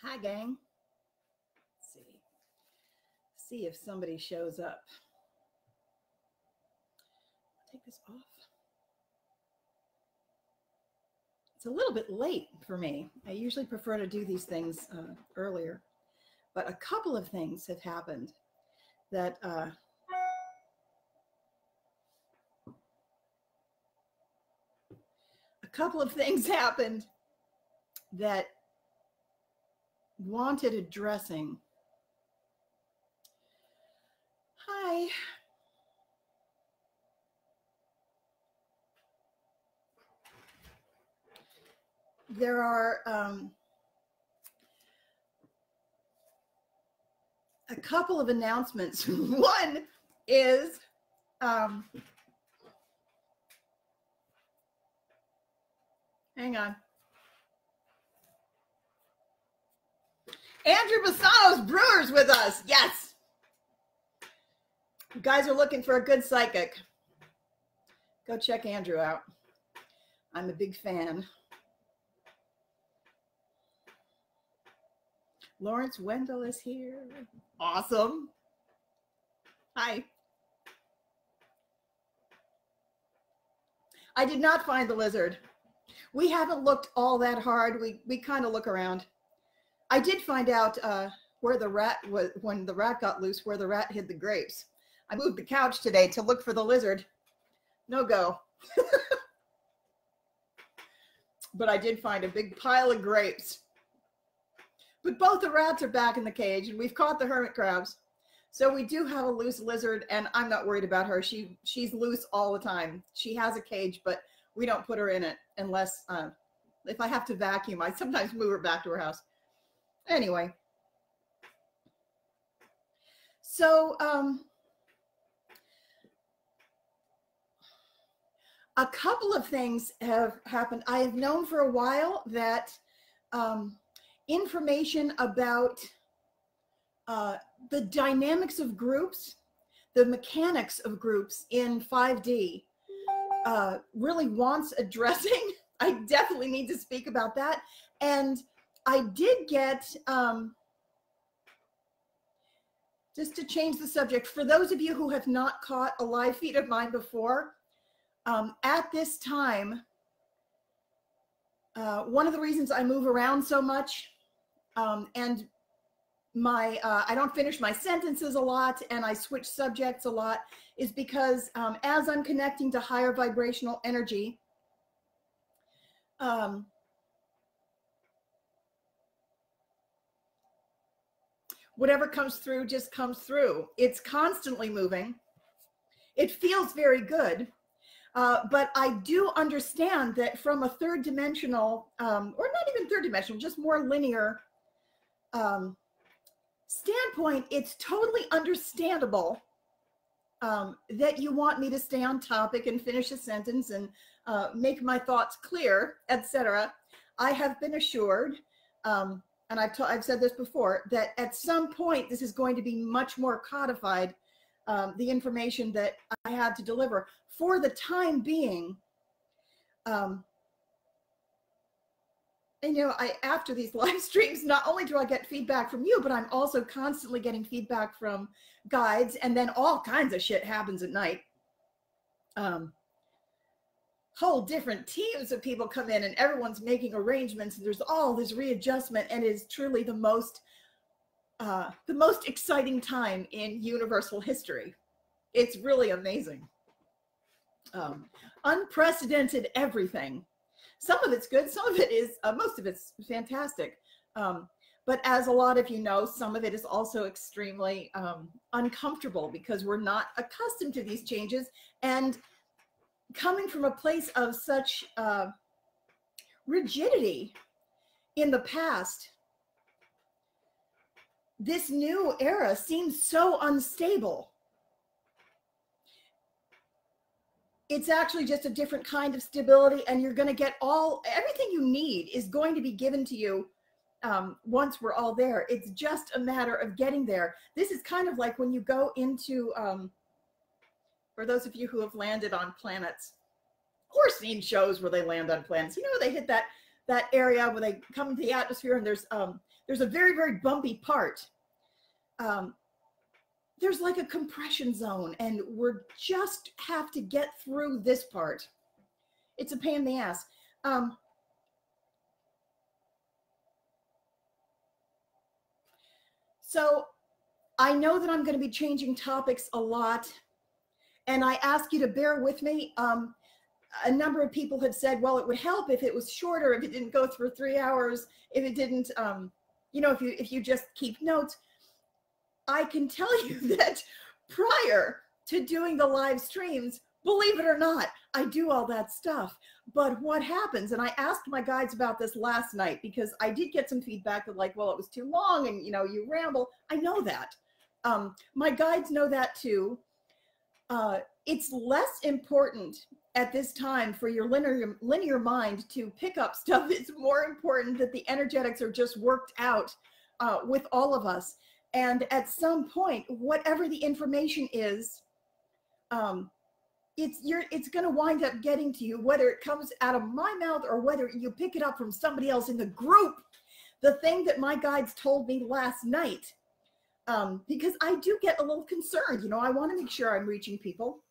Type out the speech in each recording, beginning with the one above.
Hi, gang. Let's see if somebody shows up. Take this off. It's a little bit late for me. I usually prefer to do these things earlier, but a couple of things have happened that wanted addressing. Hi. There are a couple of announcements. One is hang on. Andrew Bassano's Brewers with us. Yes. You guys are looking for a good psychic. Go check Andrew out. I'm a big fan. Lawrence Wendell is here. Awesome. Hi. I did not find the lizard. We haven't looked all that hard. We kind of look around. I did find out where the rat was, when the rat got loose, where the rat hid the grapes. I moved the couch today to look for the lizard. No go. But I did find a big pile of grapes. But both the rats are back in the cage, and we've caught the hermit crabs. So we do have a loose lizard, and I'm not worried about her. She's loose all the time. She has a cage, but we don't put her in it unless, if I have to vacuum, I sometimes move her back to her house. Anyway. So, a couple of things have happened. I have known for a while that information about the dynamics of groups, the mechanics of groups in 5D really wants addressing. I definitely need to speak about that. And I did get, just to change the subject, for those of you who have not caught a live feed of mine before, at this time, one of the reasons I move around so much and I don't finish my sentences a lot and I switch subjects a lot is because as I'm connecting to higher vibrational energy, whatever comes through just comes through. It's constantly moving. It feels very good. But I do understand that from a third dimensional, or not even third dimensional, just more linear standpoint, it's totally understandable that you want me to stay on topic and finish a sentence and make my thoughts clear, etc. I have been assured, and I've said this before, that at some point this is going to be much more codified, the information that I had to deliver. For the time being, and after these live streams, not only do I get feedback from you, but I'm also constantly getting feedback from guides, and then all kinds of shit happens at night. Whole different teams of people come in and everyone's making arrangements, and there's all this readjustment, and it is truly the most exciting time in universal history. It's really amazing. Unprecedented everything. Some of it's good, some of it is, most of it's fantastic. But as a lot of you know, some of it is also extremely uncomfortable because we're not accustomed to these changes. And coming from a place of such rigidity in the past, this new era seems so unstable. It's actually just a different kind of stability, and you're going to get everything you need is going to be given to you once we're all there. It's just a matter of getting there. This is kind of like when you go into, for those of you who have landed on planets or seen shows where they land on planets, they hit that that area where they come into the atmosphere, and there's a very, very bumpy part. There's like a compression zone, and we're just have to get through this part. It's a pain in the ass. So I know that I'm going to be changing topics a lot, and I ask you to bear with me. A number of people have said, well, it would help if it was shorter, if it didn't go through 3 hours, if it didn't, you know, if you just keep notes. I can tell you that prior to doing the live streams, believe it or not, I do all that stuff. But what happens, and I asked my guides about this last night, because I did get some feedback that like, well, it was too long and, you know, you ramble. I know that. My guides know that too. It's less important at this time for your linear mind to pick up stuff. It's more important that the energetics are just worked out with all of us. And at some point, whatever the information is, it's going to wind up getting to you, whether it comes out of my mouth or whether you pick it up from somebody else in the group. The thing that my guides told me last night, because I do get a little concerned, you know, I want to make sure I'm reaching people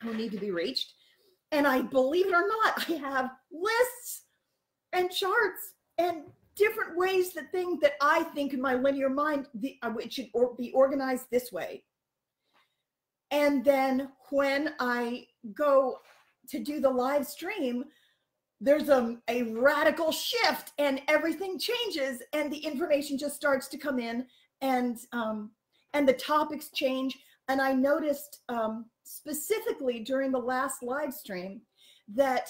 who need to be reached. And I, believe it or not, I have lists and charts and different ways that I think in my linear mind, it should be organized this way. And then when I go to do the live stream, there's a radical shift and everything changes and the information just starts to come in, and the topics change. And I noticed specifically during the last live stream that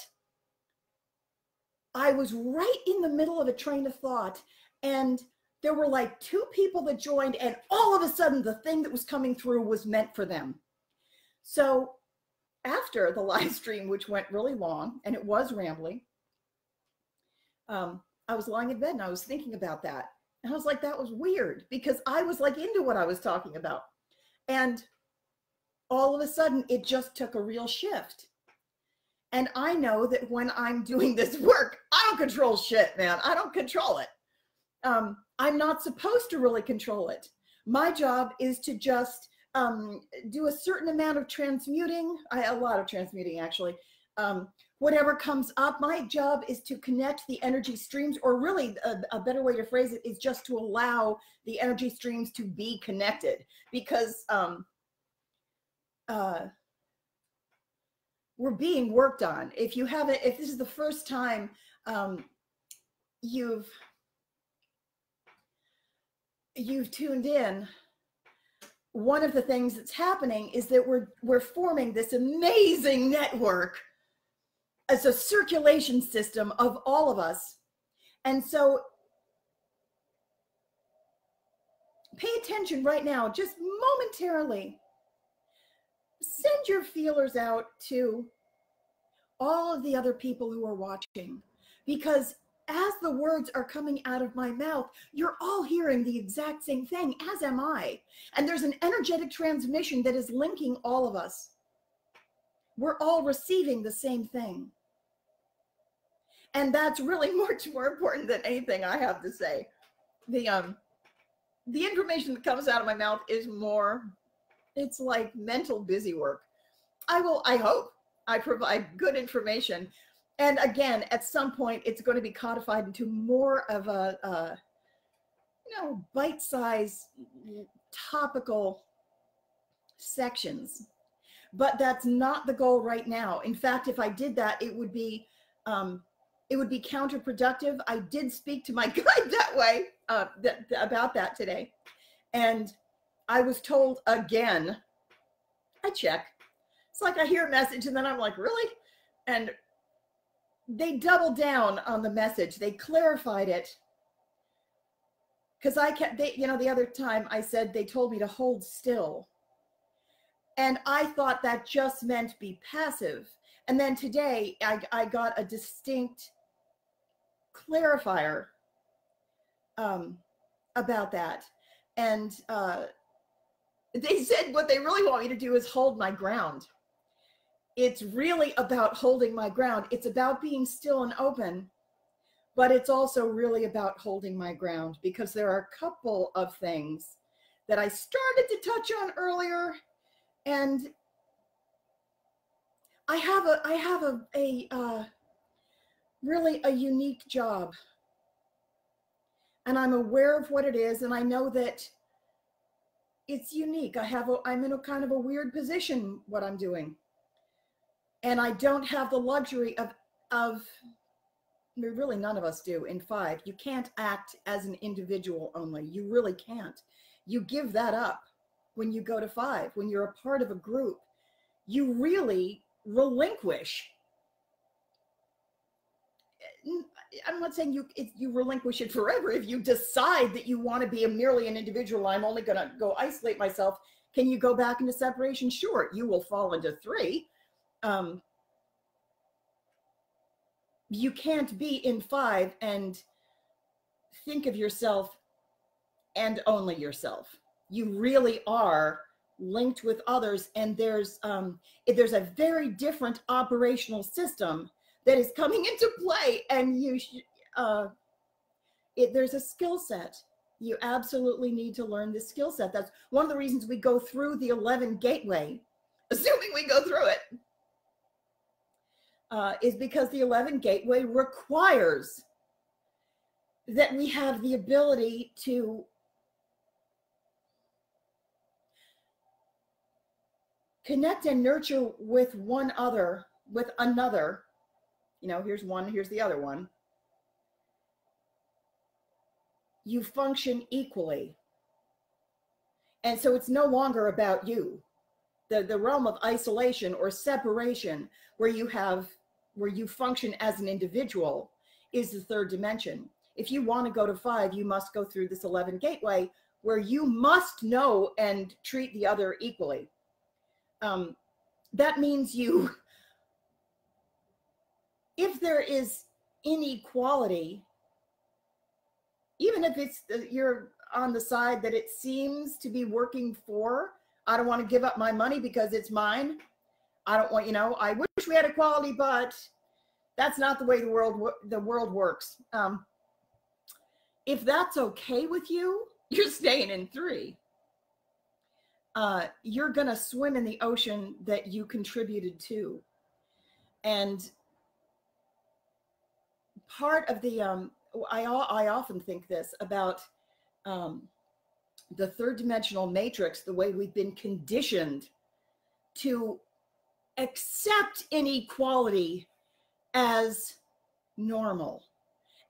I was right in the middle of a train of thought, and there were like 2 people that joined, and all of a sudden the thing that was coming through was meant for them. So after the live stream, which went really long and it was rambling, I was lying in bed and I was thinking about that. And I was like, that was weird, because I was like into what I was talking about. And all of a sudden it just took a real shift. And I know that when I'm doing this work, I don't control shit, man. I don't control it. I'm not supposed to really control it. My job is to just do a certain amount of transmuting, a lot of transmuting actually. Whatever comes up, my job is to connect the energy streams, or really a better way to phrase it is just to allow the energy streams to be connected, because we're being worked on. If you haven't, if this is the first time you've tuned in, one of the things that's happening is that we're forming this amazing network as a circulation system of all of us. And so pay attention right now, just momentarily. Send your feelers out to all of the other people who are watching, because as the words are coming out of my mouth, you're all hearing the exact same thing, as am I. And there's an energetic transmission that is linking all of us. We're all receiving the same thing. And that's really much more important than anything I have to say. The information that comes out of my mouth is more, it's like mental busy work. I hope I provide good information. And again, at some point, it's going to be codified into more of a you know, bite-sized topical sections. But that's not the goal right now. In fact, if I did that, it would be counterproductive. I did speak to my guide that way about that today, and I was told again. I check. It's like I hear a message and then I'm like, really? And they doubled down on the message. They clarified it, because I kept, you know, the other time I said they told me to hold still, and I thought that just meant be passive. And then today I got a distinct clarifier about that, and they said what they really want me to do is hold my ground. It's really about holding my ground. It's about being still and open but it's also really about holding my ground, because there are a couple of things that I started to touch on earlier, and I have a really a unique job, and I'm aware of what it is, and I know that it's unique. I'm in a kind of a weird position what I'm doing, and I don't have the luxury of really none of us do in 5. You can't act as an individual only. You really can't. You give that up when you go to 5. When you're a part of a group, you really relinquish. I'm not saying you relinquish it forever. If you decide that you want to be merely an individual, I'm only going to go isolate myself. Can you go back into separation? Sure, you will fall into 3. You can't be in 5 and think of yourself and only yourself. You really are linked with others, and there's a very different operational system that is coming into play, and there's a skill set. You absolutely need to learn this skill set. That's one of the reasons we go through the 11 gateway, assuming we go through it. Is because the 11 gateway requires that we have the ability to connect and nurture with another. You know, here's one, here's the other one. You function equally. And so it's no longer about you. The realm of isolation or separation, where you function as an individual, is the 3rd dimension. If you want to go to 5, you must go through this 11 gateway, where you must know and treat the other equally. That means if there is inequality, even if you're on the side that it seems to be working for, I don't want to give up my money because it's mine. I don't want, I wish we had equality, but that's not the way the world works. If that's okay with you, you're staying in 3. You're going to swim in the ocean that you contributed to. And part of the, I often think this about the 3rd dimensional matrix, the way we've been conditioned to accept inequality as normal.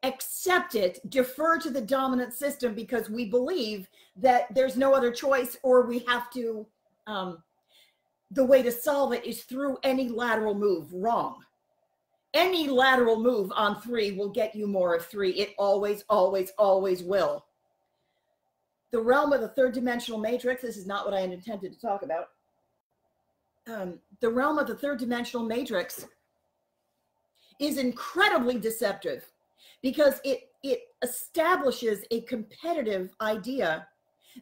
Accept it, defer to the dominant system, because we believe that there's no other choice, or we have to, the way to solve it is through any lateral move. Wrong. Any lateral move on 3 will get you more of 3. It always, always, always will. The realm of the 3rd dimensional matrix, this is not what I had intended to talk about. The realm of the 3rd dimensional matrix is incredibly deceptive, because it establishes a competitive idea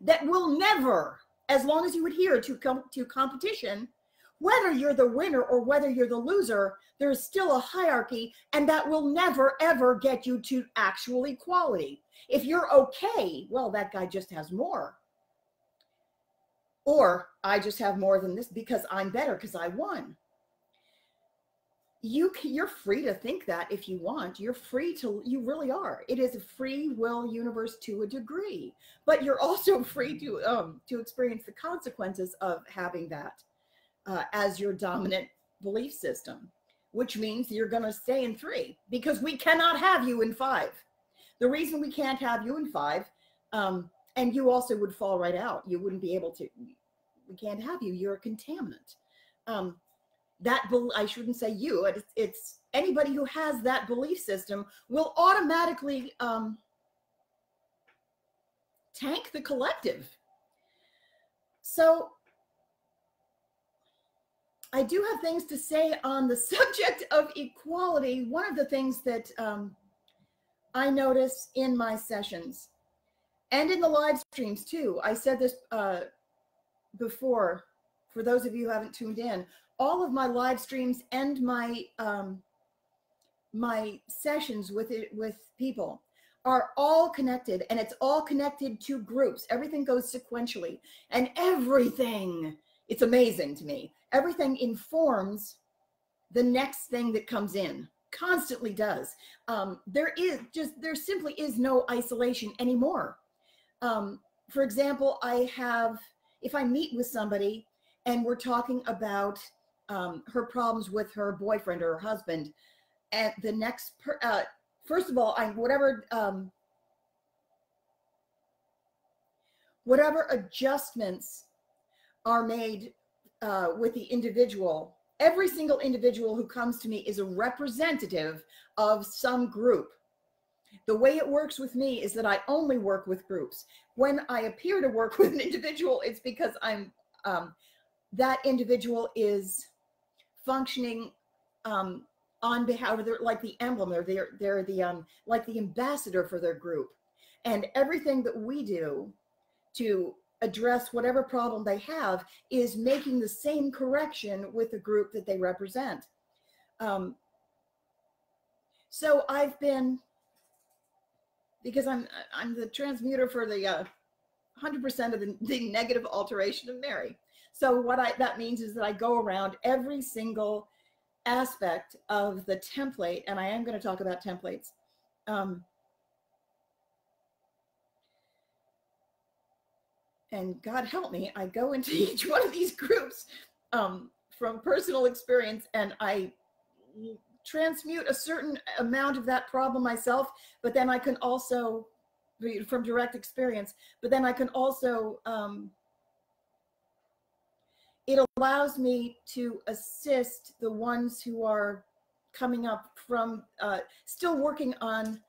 that will never, as long as you adhere to competition, whether you're the winner or whether you're the loser, there's still a hierarchy, and that will never, ever get you to actual equality. If you're okay, well, that guy just has more. Or I just have more than this because I'm better, because I won. You're free to think that if you want. You're free to, you really are. It is a free will universe to a degree, but you're also free to experience the consequences of having that as your dominant belief system, which means you're going to stay in 3, because we cannot have you in 5. The reason we can't have you in 5, and you also would fall right out. You wouldn't be able to. We can't have you. You're a contaminant. I shouldn't say you. It's anybody who has that belief system will automatically tank the collective. So I do have things to say on the subject of equality. One of the things that I notice in my sessions and in the live streams too, I said this before, for those of you who haven't tuned in, all of my live streams and my my sessions with people are all connected, and it's all connected to groups. Everything goes sequentially, and everything, it's amazing to me, everything informs the next thing that comes in, constantly does. There simply is no isolation anymore. For example, if I meet with somebody and we're talking about her problems with her boyfriend or her husband, and the next, first of all, whatever adjustments are made with the individual, every single individual who comes to me is a representative of some group. The way it works with me is that I only work with groups. When I appear to work with an individual, it's because that individual is functioning on behalf of like the emblem, or they're the like the ambassador for their group. And everything that we do to address whatever problem they have is making the same correction with the group that they represent. So I've been, because I'm the transmuter for the 100% of the negative alteration of Mary. So what that means is that I go around every single aspect of the template, and I am going to talk about templates. And God help me, I go into each one of these groups from personal experience, and I transmute a certain amount of that problem myself, but then I can also, from direct experience, but then I can also, it allows me to assist the ones who are coming up from, still working on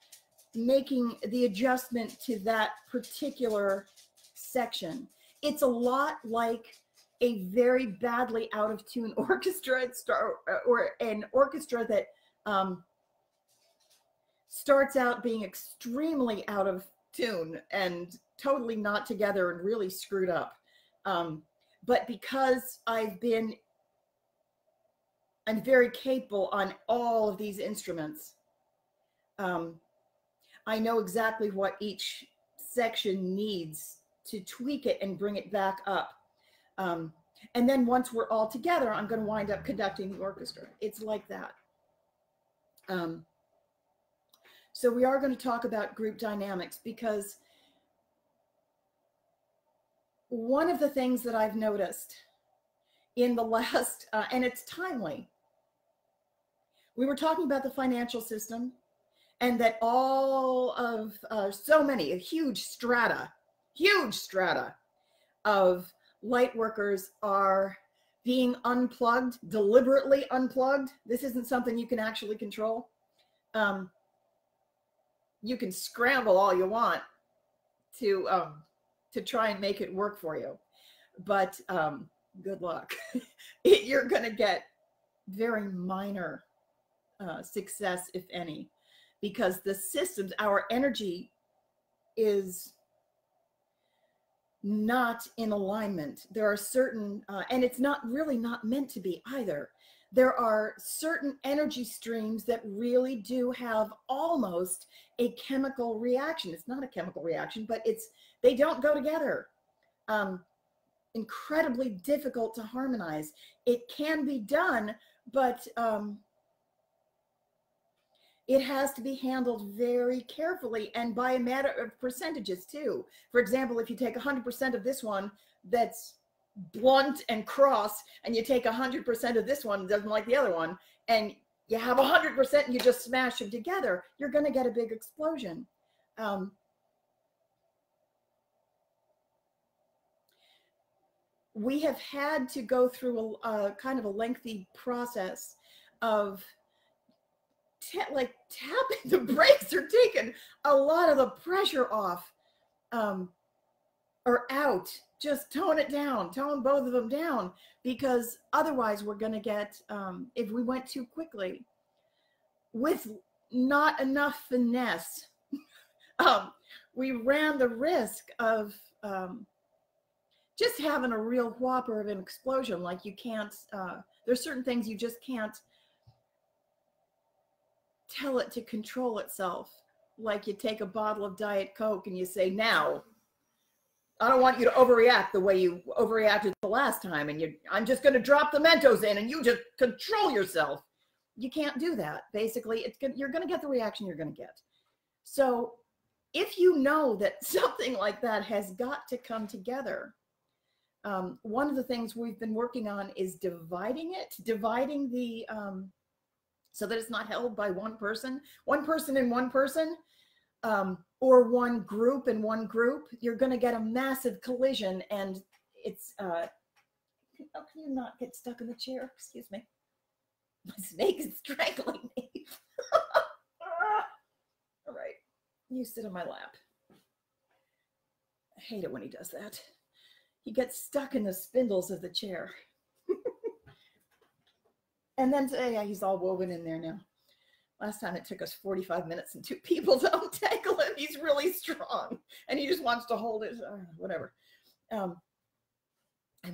making the adjustment to that particular section. It's a lot like a very badly out of tune orchestra, or an orchestra that starts out being extremely out of tune and totally not together and really screwed up. But because I'm very capable on all of these instruments, I know exactly what each section needs to tweak it and bring it back up. And then once we're all together, I'm going to wind up conducting the orchestra. It's like that. So we are going to talk about group dynamics, because one of the things that I've noticed in the last, and it's timely, we were talking about the financial system, and that all of so many, a huge strata of light workers are being unplugged, deliberately unplugged. This isn't something you can actually control. You can scramble all you want to try and make it work for you, but good luck. You're going to get very minor success, if any, because the systems, our energy is not in alignment. There are certain, and it's not really not meant to be either. There are certain energy streams that really do have almost a chemical reaction. It's not a chemical reaction, but they don't go together. Incredibly difficult to harmonize. It can be done, but it has to be handled very carefully, and by a matter of percentages too. For example, if you take 100% of this one that's blunt and cross, and you take 100% of this one that doesn't like the other one, and you have 100% and you just smash them together, you're going to get a big explosion. We have had to go through a kind of a lengthy process of like tapping the brakes, or taking a lot of the pressure off, or out. Just tone it down, tone both of them down, because otherwise we're going to get, if we went too quickly with not enough finesse, we ran the risk of just having a real whopper of an explosion. Like, you can't, there's certain things you just can't tell it to control itself. Like you take a bottle of Diet Coke and you say, now, I don't want you to overreact the way you overreacted the last time. And I'm just going to drop the Mentos in and you just control yourself. You can't do that. Basically, you're going to get the reaction you're going to get. So if you know that something like that has got to come together, one of the things we've been working on is dividing the, so that it's not held by one person and one person, or one group and one group. You're going to get a massive collision, and it's, how can you not get stuck in the chair? Excuse me. My snake is strangling me. All right. You sit on my lap. I hate it when he does that. He gets stuck in the spindles of the chair. And then today, yeah, he's all woven in there now. Last time it took us 45 minutes and 2 people to untangle him. He's really strong and he just wants to hold it. Whatever. I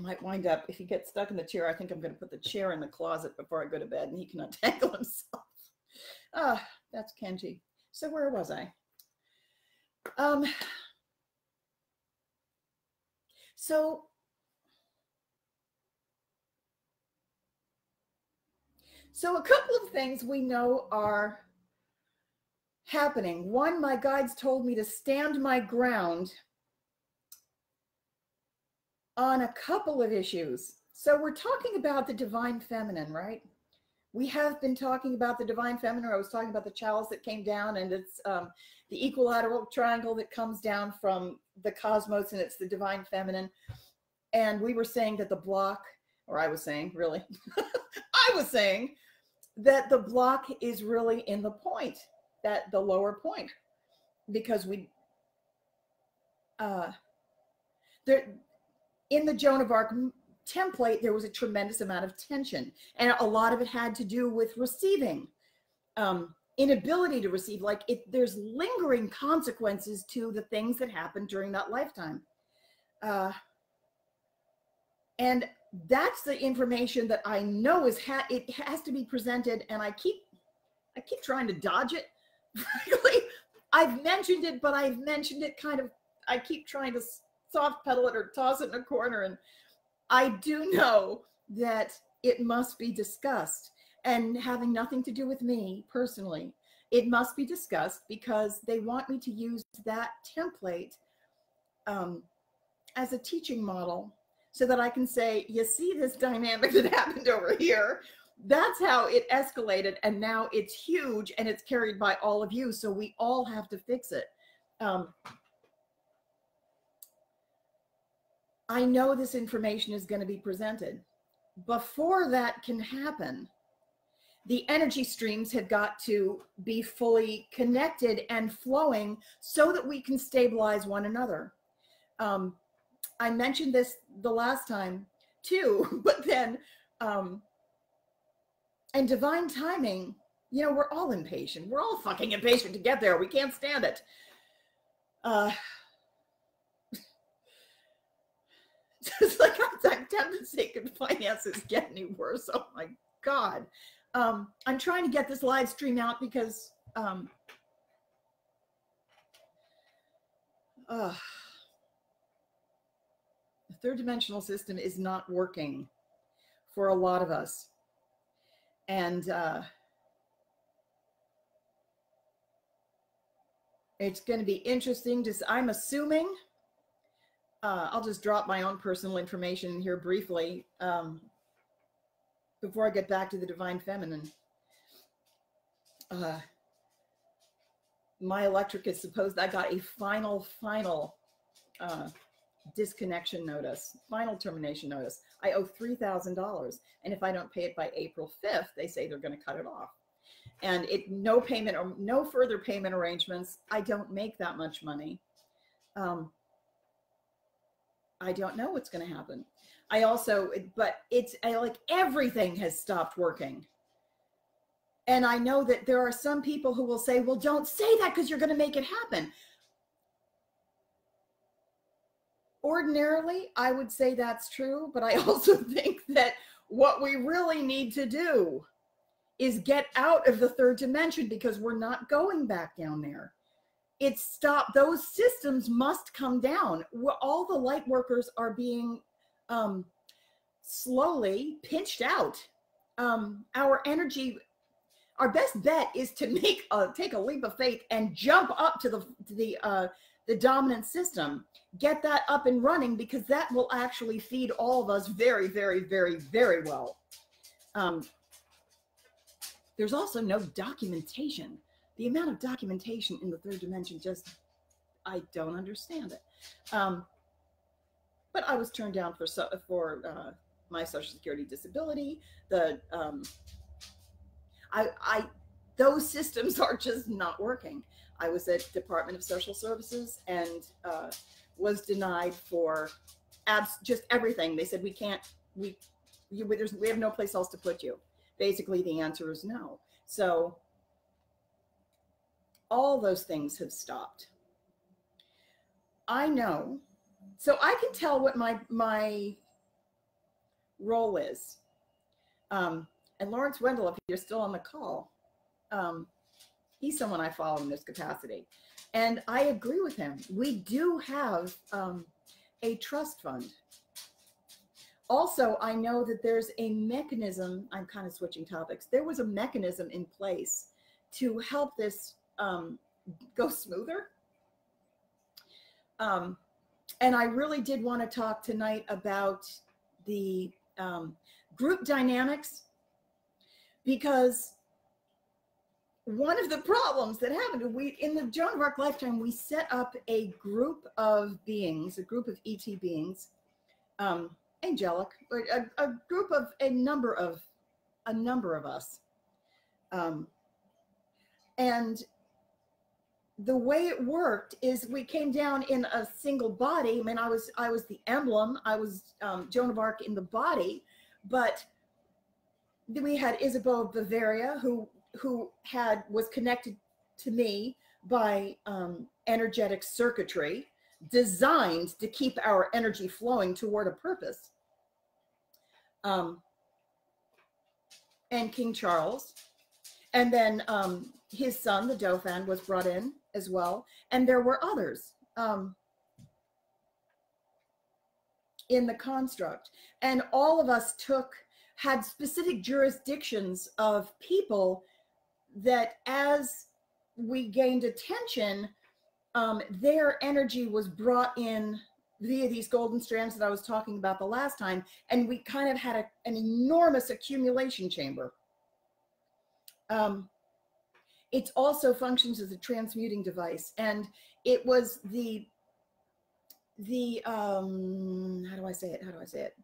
might wind up, if he gets stuck in the chair, I think I'm going to put the chair in the closet before I go to bed and he can untangle himself. That's Kenji. So where was I? So a couple of things we know are happening. One, my guides told me to stand my ground on a couple of issues. So we're talking about the divine feminine, right? We have been talking about the divine feminine. I was talking about the chalice that came down, and it's the equilateral triangle that comes down from the cosmos, and it's the divine feminine. And we were saying that the block, or I was saying, really, I was saying that the block is really in the point, that the lower point, because in the Joan of Arc template, there was a tremendous amount of tension, and a lot of it had to do with receiving, inability to receive. Like there's lingering consequences to the things that happened during that lifetime. And that's the information that I know it has to be presented, and I keep trying to dodge it. Frankly, I've mentioned it, but I've mentioned it I keep trying to soft pedal it or toss it in a corner, and I do know that it must be discussed, and having nothing to do with me personally, it must be discussed because they want me to use that template as a teaching model, so that I can say, you see this dynamic that happened over here? That's how it escalated, and now it's huge, and it's carried by all of you, so we all have to fix it. I know this information is going to be presented. Before that can happen, the energy streams have got to be fully connected and flowing so that we can stabilize one another. I mentioned this the last time too, but then, and divine timing, you know, we're all impatient. We're all fucking impatient to get there. We can't stand it. It's like I'm tempted to say, could finances get any worse? Oh my God. I'm trying to get this live stream out because, the third dimensional system is not working for a lot of us. And it's going to be interesting to, I'm assuming, I'll just drop my own personal information here briefly before I get back to the divine feminine. My electric is supposed, I got a final disconnection notice, final termination notice. I owe $3,000, and if I don't pay it by April 5th, they say they're going to cut it off. And no payment or no further payment arrangements. I don't make that much money. I don't know what's going to happen. I also, but like everything has stopped working. And I know that there are some people who will say, well, don't say that because you're going to make it happen. Ordinarily, I would say that's true, but I also think that what we really need to do is get out of the third dimension, because we're not going back down there. It's stopped. Those systems must come down. All the light workers are being slowly pinched out. Our energy, our best bet is to take a leap of faith and jump up to the dominant system, get that up and running, because that will actually feed all of us very, very, very, very well. There's also no documentation. The amount of documentation in the third dimension, just, I don't understand it. But I was turned down for my Social Security disability. Those systems are just not working. I was at Department of Social Services and was denied for just everything. They said, we have no place else to put you. Basically, the answer is no. So all those things have stopped. I know. So I can tell what my role is. And Lawrence Wendell, if you're still on the call, he's someone I follow in this capacity. And I agree with him. We do have a trust fund. Also, I know that there's a mechanism, I'm kind of switching topics. There was a mechanism in place to help this go smoother. And I really did want to talk tonight about the group dynamics, because one of the problems that happened, in the Joan of Arc lifetime, we set up a group of beings, a group of ET beings, angelic, a group of a number of us, and the way it worked is we came down in a single body. I mean, I was the emblem. I was Joan of Arc in the body, but then we had Isabeau of Bavaria, who was connected to me by energetic circuitry designed to keep our energy flowing toward a purpose. And King Charles, and then his son, the Dauphin, was brought in as well. And there were others in the construct. And all of us had specific jurisdictions of people that, as we gained attention, their energy was brought in via these golden strands that I was talking about the last time. And we kind of had an enormous accumulation chamber. It also functions as a transmuting device. And it was how do I say it?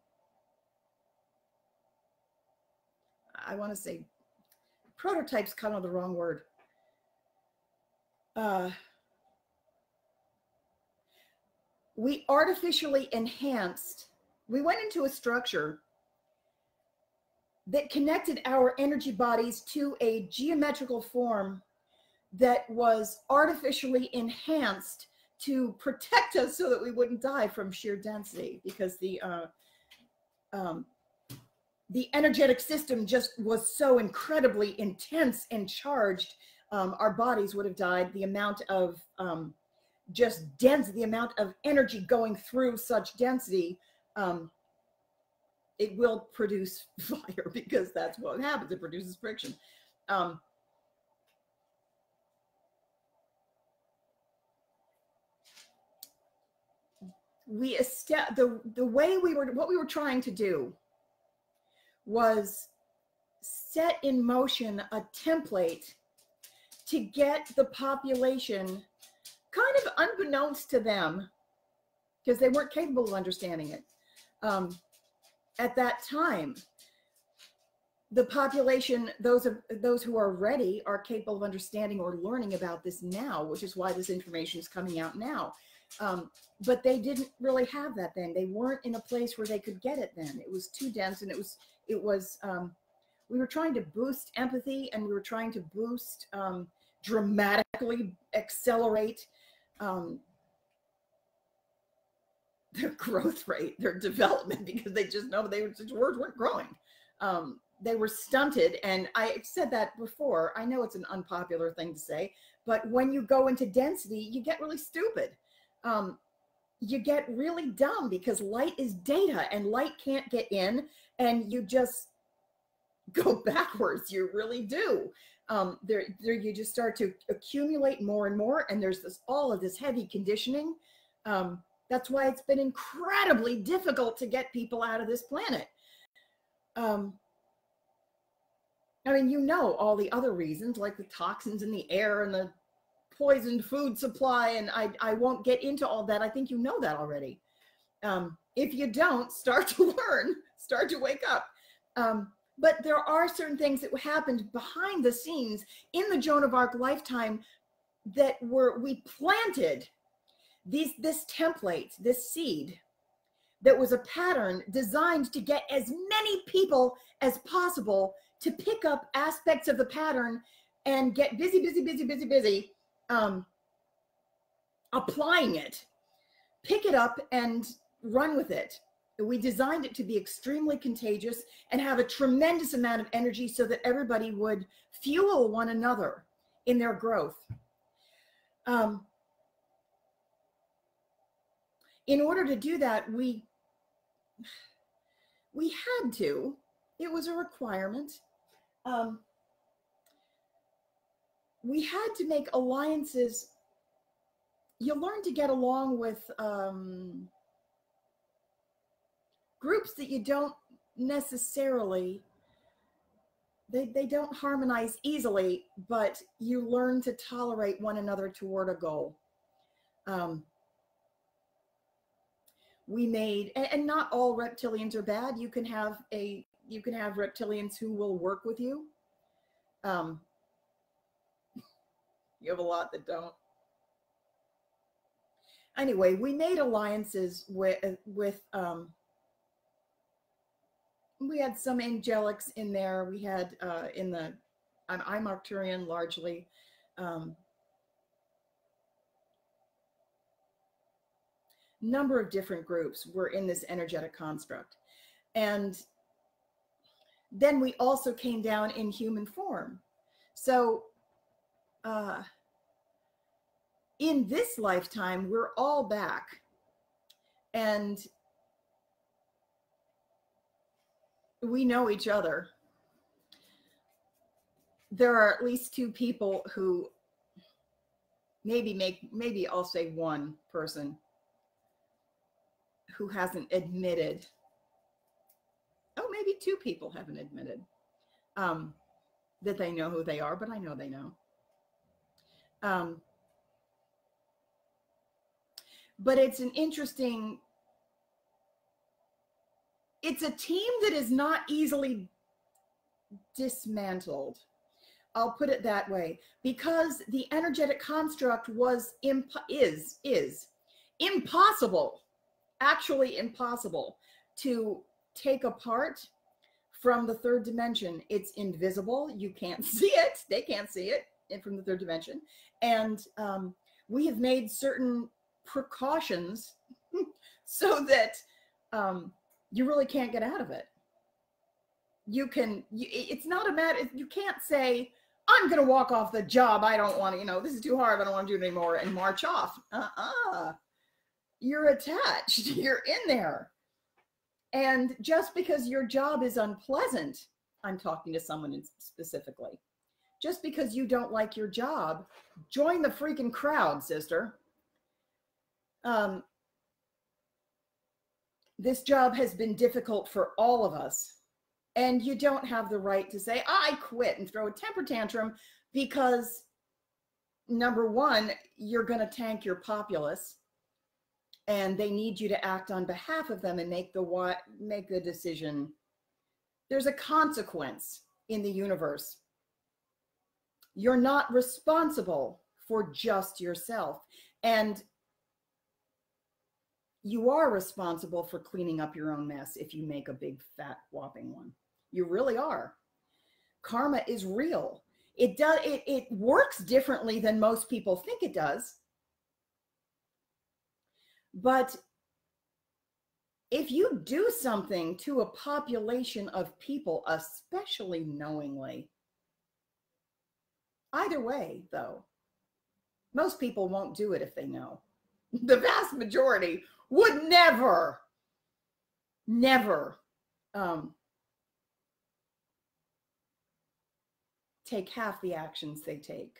I want to say prototype's kind of the wrong word. We artificially enhanced, we went into a structure that connected our energy bodies to a geometrical form that was artificially enhanced to protect us so that we wouldn't die from sheer density, because the energetic system just was so incredibly intense and charged. Our bodies would have died. The amount of just density, the amount of energy going through such density, it will produce fire, because that's what happens. It produces friction. What we were trying to do was set in motion a template to get the population, kind of unbeknownst to them, because they weren't capable of understanding it. At that time, the population, those who are ready, are capable of understanding or learning about this now, which is why this information is coming out now. But they didn't really have that then. They weren't in a place where they could get it then. It was too dense, and we were trying to boost empathy, and we were trying to boost, dramatically accelerate their growth rate, their development, because they just know words weren't growing. they were stunted. And I said that before. I know it's an unpopular thing to say, but when you go into density, you get really stupid. You get really dumb because light is data and light can't get in, and you just go backwards. You really do. There you just start to accumulate more and more, and there's all of this heavy conditioning. That's why it's been incredibly difficult to get people out of this planet. I mean, you know, all the other reasons, like the toxins in the air and the poisoned food supply, and I won't get into all that. I think you know that already. If you don't, start to learn, start to wake up. But there are certain things that happened behind the scenes in the Joan of Arc lifetime that we planted this template, this seed that was a pattern designed to get as many people as possible to pick up aspects of the pattern and get busy, applying it, pick it up and run with it. We designed it to be extremely contagious and have a tremendous amount of energy so that everybody would fuel one another in their growth. In order to do that, we had to, it was a requirement. We had to make alliances. You learn to get along with groups that you don't necessarily, they don't harmonize easily, but you learn to tolerate one another toward a goal. We made, and not all reptilians are bad. You can have reptilians who will work with you. You have a lot that don't. Anyway, we made alliances with we had some angelics in there. We had I'm Arcturian largely. Number of different groups were in this energetic construct. And then we also came down in human form. So in this lifetime, we're all back. And we know each other. There are at least two people who maybe I'll say one person who hasn't admitted. Oh, maybe two people haven't admitted that they know who they are, but I know they know. But it's an interesting, it's a team that is not easily dismantled. I'll put it that way, because the energetic construct is impossible, actually impossible to take apart from the third dimension. It's invisible. You can't see it. They can't see it from the third dimension. And we have made certain precautions so that you really can't get out of it. It's not a matter, you can't say, I'm going to walk off the job. I don't want to, this is too hard. I don't want to do it anymore, and march off. You're attached. You're in there. And just because your job is unpleasant, I'm talking to someone specifically, just because you don't like your job, join the freaking crowd, sister. This job has been difficult for all of us. And you don't have the right to say, I quit, and throw a temper tantrum, because number one, you're going to tank your populace, and they need you to act on behalf of them and make the decision. There's a consequence in the universe. You're not responsible for just yourself. And you are responsible for cleaning up your own mess if you make a big, fat, whopping one. You really are. Karma is real. It works differently than most people think it does. But if you do something to a population of people, especially knowingly, either way, though, most people won't do it if they know. The vast majority would never take half the actions they take,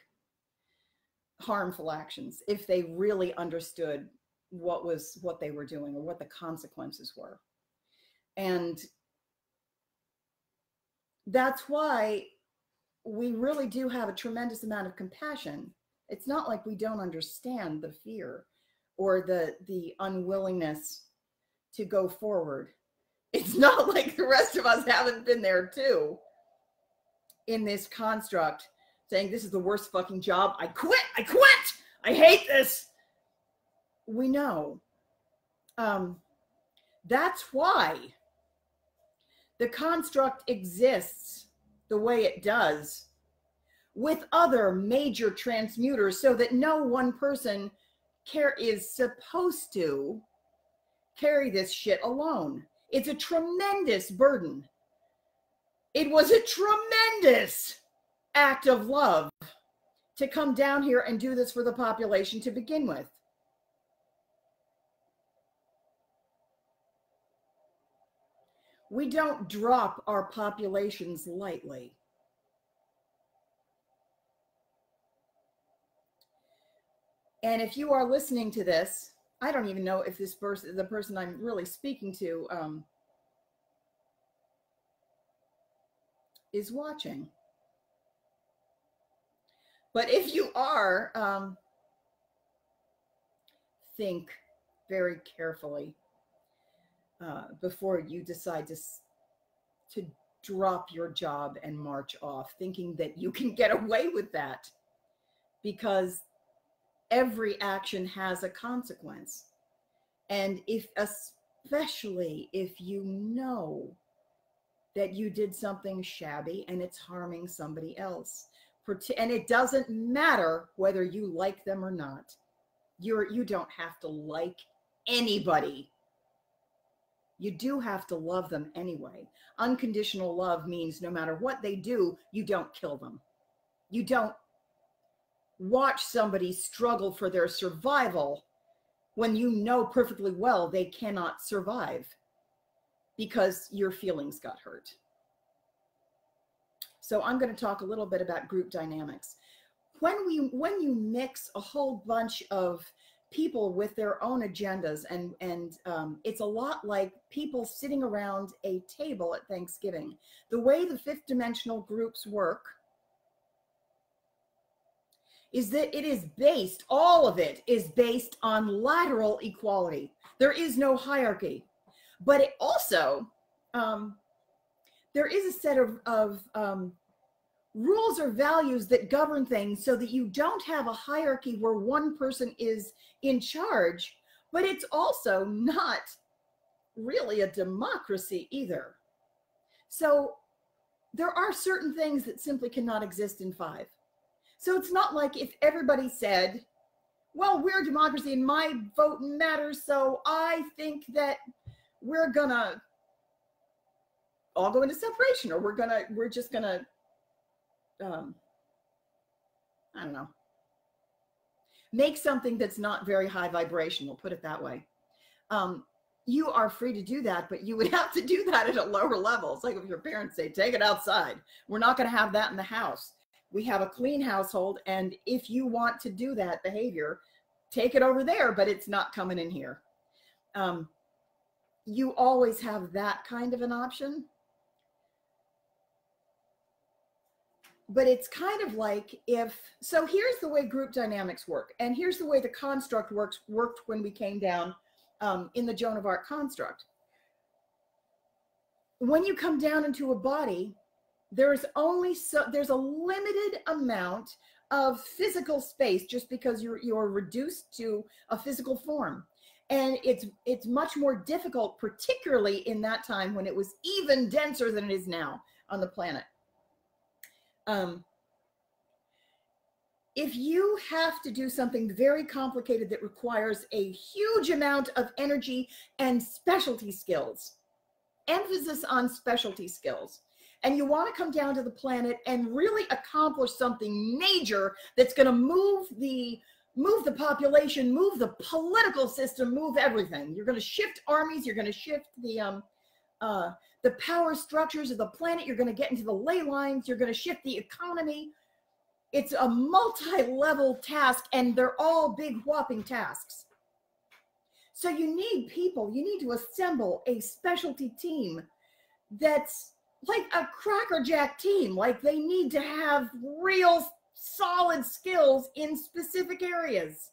harmful actions, if they really understood what they were doing or what the consequences were. And that's why we really do have a tremendous amount of compassion. It's not like we don't understand the fear or the unwillingness to go forward. It's not like the rest of us haven't been there too, in this construct, saying this is the worst fucking job. I quit. I hate this. We know. That's why the construct exists the way it does with other major transmuters, so that no one person is supposed to carry this shit alone. It's a tremendous burden. It was a tremendous act of love to come down here and do this for the population to begin with. We don't drop our populations lightly. And if you are listening to this, I don't even know if this person, the person I'm really speaking to, is watching. But if you are, think very carefully before you decide to drop your job and march off, thinking that you can get away with that, because every action has a consequence. And especially if you know that you did something shabby and it's harming somebody else, and it doesn't matter whether you like them or not. You don't have to like anybody. You do have to love them anyway. Unconditional love means no matter what they do, you don't kill them. You don't watch somebody struggle for their survival when you know perfectly well they cannot survive because your feelings got hurt. So I'm going to talk a little bit about group dynamics. When you mix a whole bunch of people with their own agendas, and it's a lot like people sitting around a table at Thanksgiving. The way the fifth dimensional groups work is that it is based, all of it is based on lateral equality. There is no hierarchy, but it also, there is a set of rules or values that govern things, so that you don't have a hierarchy where one person is in charge, but it's also not really a democracy either. So there are certain things that simply cannot exist in five. So it's not like if everybody said, well, we're a democracy and my vote matters, so I think that we're gonna all go into separation, or we're just gonna I don't know, make something that's not very high vibrational, put it that way. You are free to do that, but you would have to do that at a lower level. It's like if your parents say, take it outside. We're not going to have that in the house. We have a clean household, and if you want to do that behavior, take it over there, but it's not coming in here. You always have that kind of an option. But it's kind of like so here's the way group dynamics work, and here's the way the construct worked when we came down in the Joan of Arc construct. When you come down into a body, there's a limited amount of physical space, just because you're reduced to a physical form. And it's much more difficult, particularly in that time when it was even denser than it is now on the planet. if you have to do something very complicated that requires a huge amount of energy and specialty skills, emphasis on specialty skills, and you want to come down to the planet and really accomplish something major that's going to move the population, move the political system, move everything. You're going to shift armies. You're going to shift the power structures of the planet. You're going to get into the ley lines. You're going to shift the economy. It's a multi-level task, and they're all big whopping tasks. So you need people. You need to assemble a specialty team that's like a crackerjack team. Like, they need to have real solid skills in specific areas.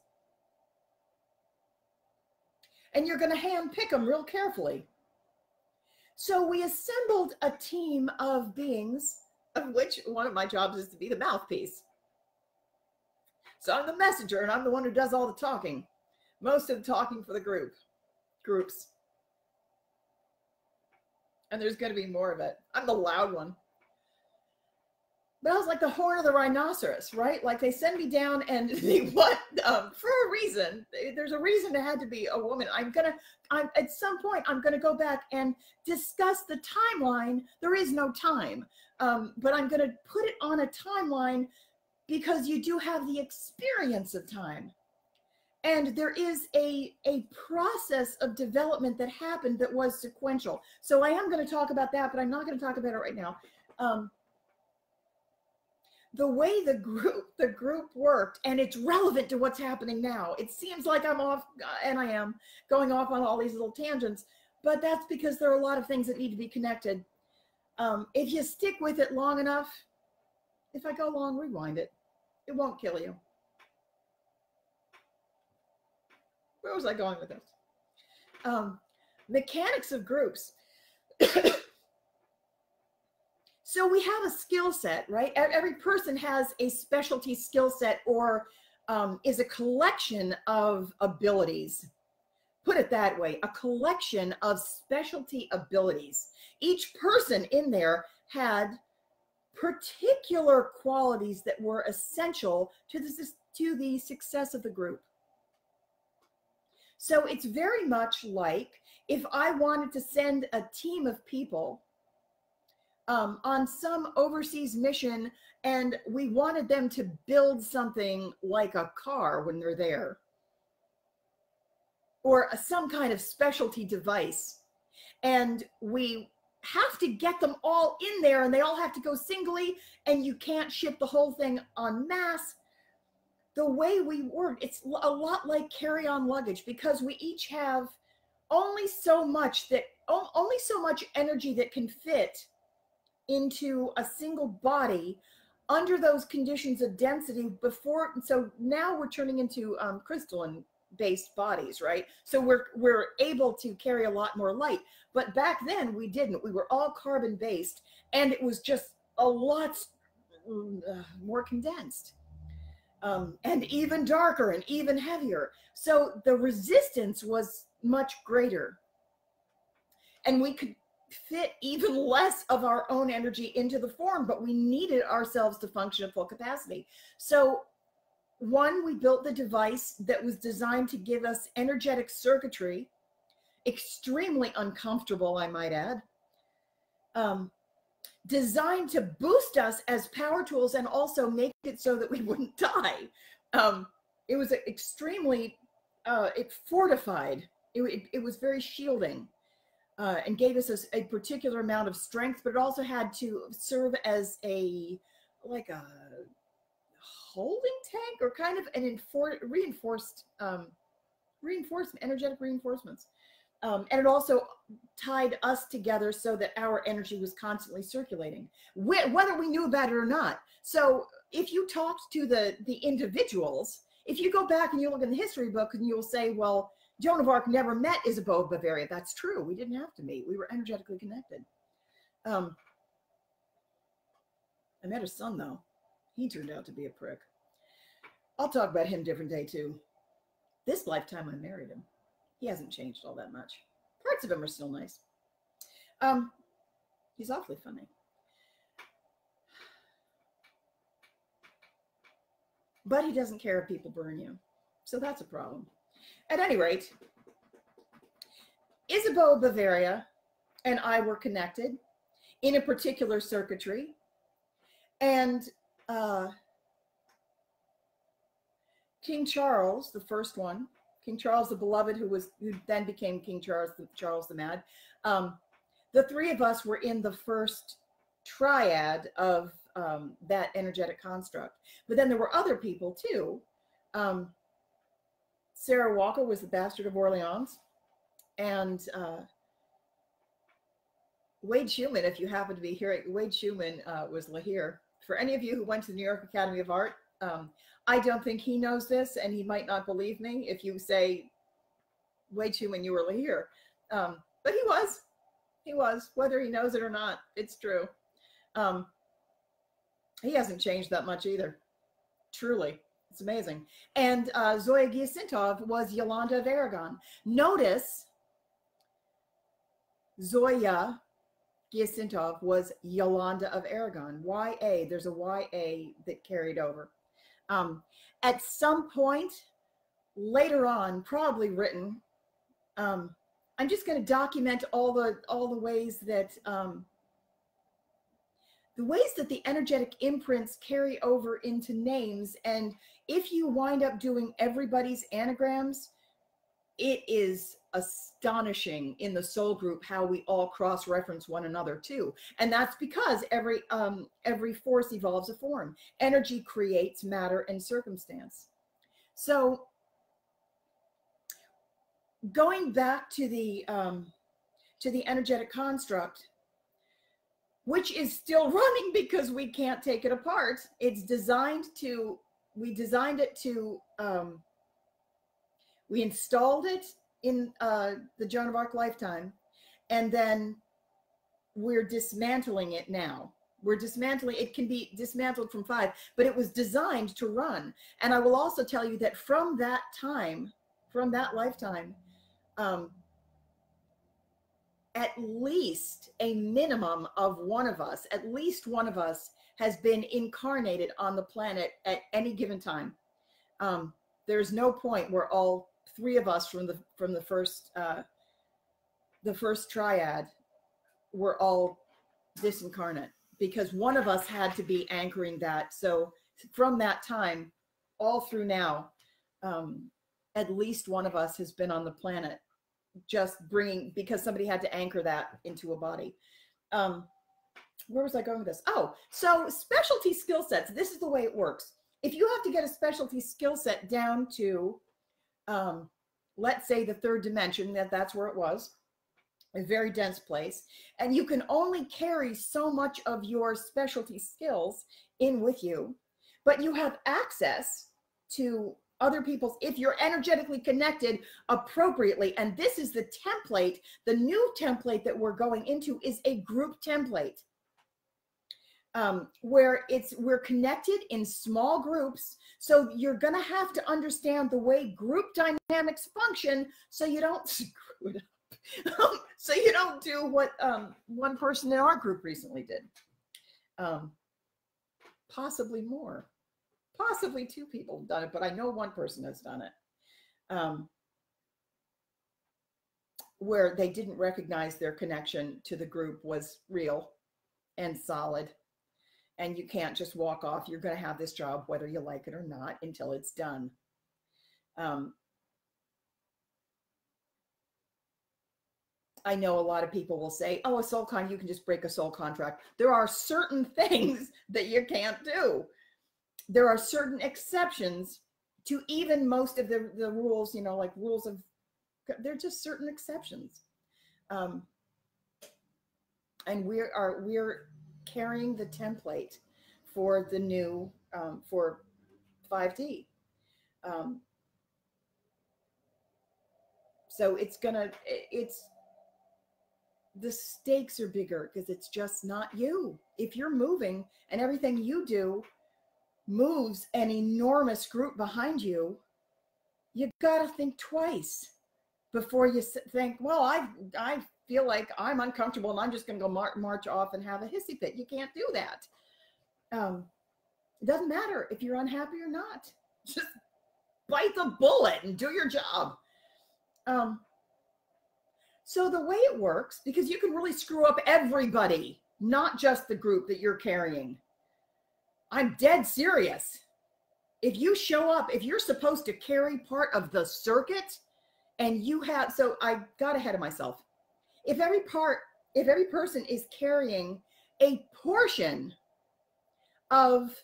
And you're going to hand pick them real carefully. So we assembled a team of beings, of which one of my jobs is to be the mouthpiece. So I'm the messenger, and I'm the one who does all the talking. Most of the talking for the groups. And there's going to be more of it. I'm the loud one. But I was like the horn of the rhinoceros, right? Like, they send me down, and they want, for a reason. There's a reason it had to be a woman. At some point, I'm going to go back and discuss the timeline. There is no time. But I'm going to put it on a timeline because you do have the experience of time. And there is a process of development that happened that was sequential. So I am going to talk about that, but I'm not going to talk about it right now. The way the group worked, and it's relevant to what's happening now. It seems like I'm off, and I am going off on all these little tangents, but that's because there are a lot of things that need to be connected. If you stick with it long enough, if I go long, rewind it. It won't kill you. Where was I going with this? Mechanics of groups. So we have a skill set, right? Every person has a specialty skill set, or is a collection of abilities. Put it that way, a collection of specialty abilities. Each person in there had particular qualities that were essential to the success of the group. So it's very much like if I wanted to send a team of people on some overseas mission, and we wanted them to build something like a car when they're there, or some kind of specialty device, and we have to get them all in there, and they all have to go singly, and you can't ship the whole thing en masse. The way we work, it's a lot like carry-on luggage, because we each have only so much energy that can fit into a single body under those conditions of density before. So now we're turning into crystalline based bodies, right? So we're able to carry a lot more light, but back then we didn't. We were all carbon based, and it was just a lot more condensed, and even darker and even heavier. So the resistance was much greater, and we could fit even less of our own energy into the form, but we needed ourselves to function at full capacity. So we built the device that was designed to give us energetic circuitry, extremely uncomfortable, I might add, designed to boost us as power tools and also make it so that we wouldn't die. It was extremely, it fortified. It was very shielding. And gave us a particular amount of strength, but it also had to serve as like a holding tank, or kind of an energetic reinforcements. And it also tied us together so that our energy was constantly circulating, whether we knew about it or not. So if you talked to the individuals, if you go back and you look in the history book, and you'll say, well, Joan of Arc never met Isabeau of Bavaria. That's true. We didn't have to meet. We were energetically connected. I met her son, though. He turned out to be a prick. I'll talk about him a different day, too. This lifetime, I married him. He hasn't changed all that much. Parts of him are still nice. He's awfully funny. but he doesn't care if people burn you. So that's a problem. At any rate, Isabeau Bavaria and I were connected in a particular circuitry. And King Charles, the first one, King Charles the Beloved, who then became King Charles the Mad, the three of us were in the first triad of that energetic construct. But then there were other people too. Sarah Walker was the Bastard of Orleans, and Wade Schumann, if you happen to be hearing, Wade Schumann was Lahir. For any of you who went to the New York Academy of Art, I don't think he knows this, and he might not believe me if you say, Wade Schumann, you were Lahir. But he was, whether he knows it or not, it's true. He hasn't changed that much either, truly. It's amazing. And Zoya Giacintov was Yolanda of Aragon. Notice Zoya Giacintov was Yolanda of Aragon. YA, there's a YA that carried over. At some point later on, probably written, I'm just going to document all the ways that the energetic imprints carry over into names. And if you wind up doing everybody's anagrams, it is astonishing in the soul group how we all cross-reference one another too. And that's because every force evolves a form. Energy creates matter and circumstance. So going back to the energetic construct, which is still running because we can't take it apart. It's designed to, we installed it in the Joan of Arc lifetime, and then we're dismantling it now. We're dismantling, it can be dismantled from 5, but it was designed to run. And I will also tell you that from that time, from that lifetime, at least a minimum of one of us, at least one of us has been incarnated on the planet at any given time. There's no point where all 3 of us from the first triad were all disincarnate, because one of us had to be anchoring that. So from that time all through now, at least one of us has been on the planet, just bringing, because somebody had to anchor that into a body. Where was I going with this? Oh, so specialty skill sets. This is the way it works. If you have to get a specialty skill set down to, let's say the 3rd dimension, that's where it was, a very dense place, and you can only carry so much of your specialty skills in with you, but you have access to other people's, if you're energetically connected appropriately. And this is the template. The new template that we're going into is a group template, where we're connected in small groups. So you're going to have to understand the way group dynamics function, so you don't screw it up. So you don't do what one person in our group recently did. Possibly more. Possibly 2 people have done it, but I know one person has done it, where they didn't recognize their connection to the group was real and solid. And you can't just walk off. You're going to have this job, whether you like it or not, until it's done. I know a lot of people will say, oh, a soul con, you can just break a soul contract. There are certain things that you can't do. There are certain exceptions to even most of the rules, you know, like rules of, they're just certain exceptions. And we're carrying the template for the new, for 5D. So the stakes are bigger because it's just not you. If you're moving and everything you do moves an enormous group behind you, you got to think twice before you think, well, I feel like I'm uncomfortable and I'm just going to go march off and have a hissy fit. You can't do that. It doesn't matter if you're unhappy or not. Just bite the bullet and do your job. So the way it works, because you can really screw up everybody, not just the group that you're carrying. I'm dead serious. If you show up, if you're supposed to carry part of the circuit and you have, so I got ahead of myself. If every person is carrying a portion of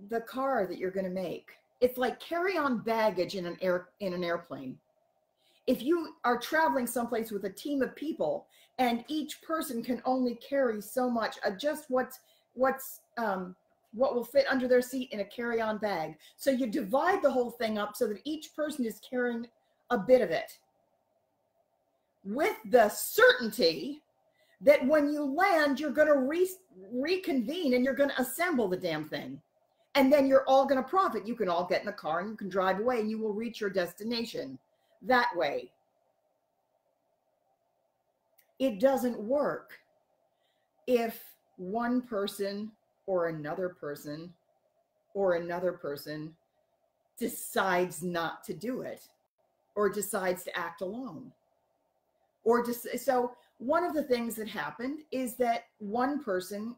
the car that you're going to make, it's like carry-on baggage in an airplane. If you are traveling someplace with a team of people and each person can only carry so much, just what will fit under their seat in a carry-on bag. So you divide the whole thing up so that each person is carrying a bit of it, with the certainty that when you land, you're going to reconvene and you're going to assemble the damn thing. And then you're all going to profit. You can all get in the car and you can drive away and you will reach your destination that way. It doesn't work if one person or another person or another person decides not to do it or decides to act alone. Or just, so one of the things that happened is that one person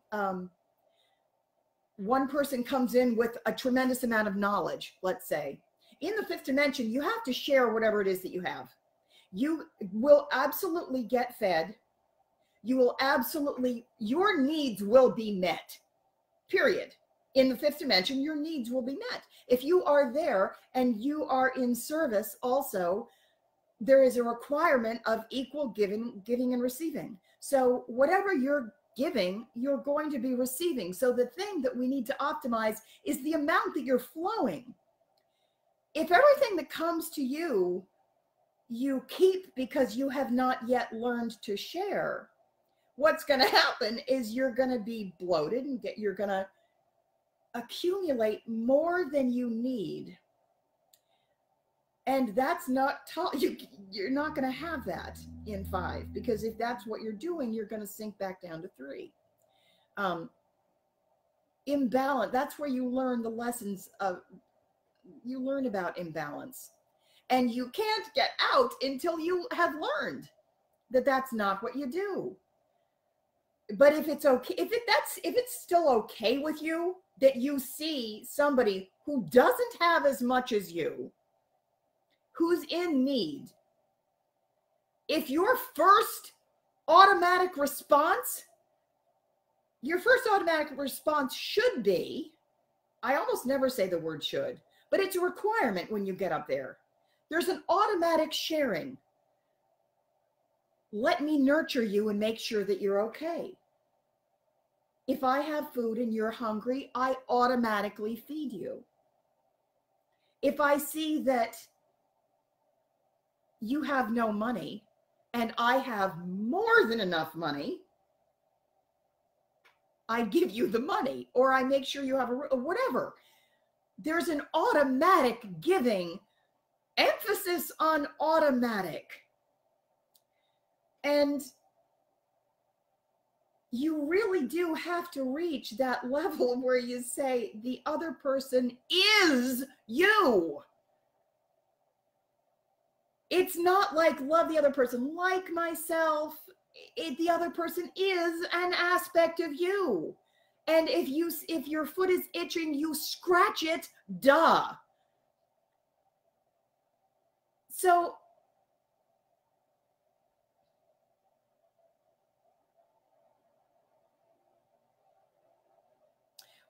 comes in with a tremendous amount of knowledge, let's say. In the fifth dimension, you have to share whatever it is that you have. You will absolutely get fed. You will absolutely, your needs will be met, period. In the fifth dimension, your needs will be met. If you are there and you are in service also, there is a requirement of equal giving and receiving. So whatever you're giving, you're going to be receiving. So the thing that we need to optimize is the amount that you're flowing. If everything that comes to you, you keep because you have not yet learned to share, what's going to happen is you're going to be bloated and you're going to accumulate more than you need. And that's not you're not going to have that in 5, because if that's what you're doing, you're going to sink back down to 3. Imbalance, that's where you learn the lessons of, you learn about imbalance. And you can't get out until you have learned that that's not what you do. But if it's okay, if it's still okay with you that you see somebody who doesn't have as much as you, who's in need, if your first automatic response should be, I almost never say the word should, but it's a requirement when you get up there. There's an automatic sharing. Let me nurture you and make sure that you're okay. If I have food and you're hungry, I automatically feed you. If I see that you have no money and I have more than enough money, I give you the money, or I make sure you have whatever. There's an automatic giving, emphasis on automatic. And you really do have to reach that level where you say the other person is you. It's not like love the other person like myself. The other person is an aspect of you. And if your foot is itching, you scratch it, duh. So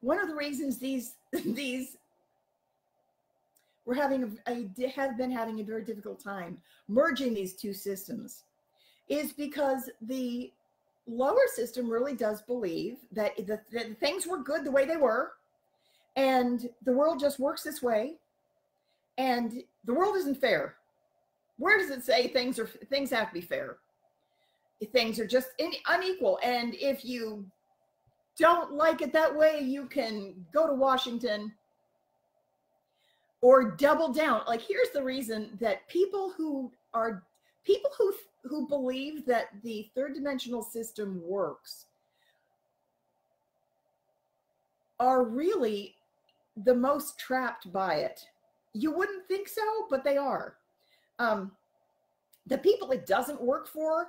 one of the reasons we're have been having a very difficult time merging these two systems is because the lower system really does believe that the things were good the way they were, and the world just works this way, and the world isn't fair. Where does it say things have to be fair? Things are just unequal, and if you don't like it that way, you can go to Washington or double down. Like, here's the reason that people who believe that the third dimensional system works are really the most trapped by it. You wouldn't think so, but they are. The people it doesn't work for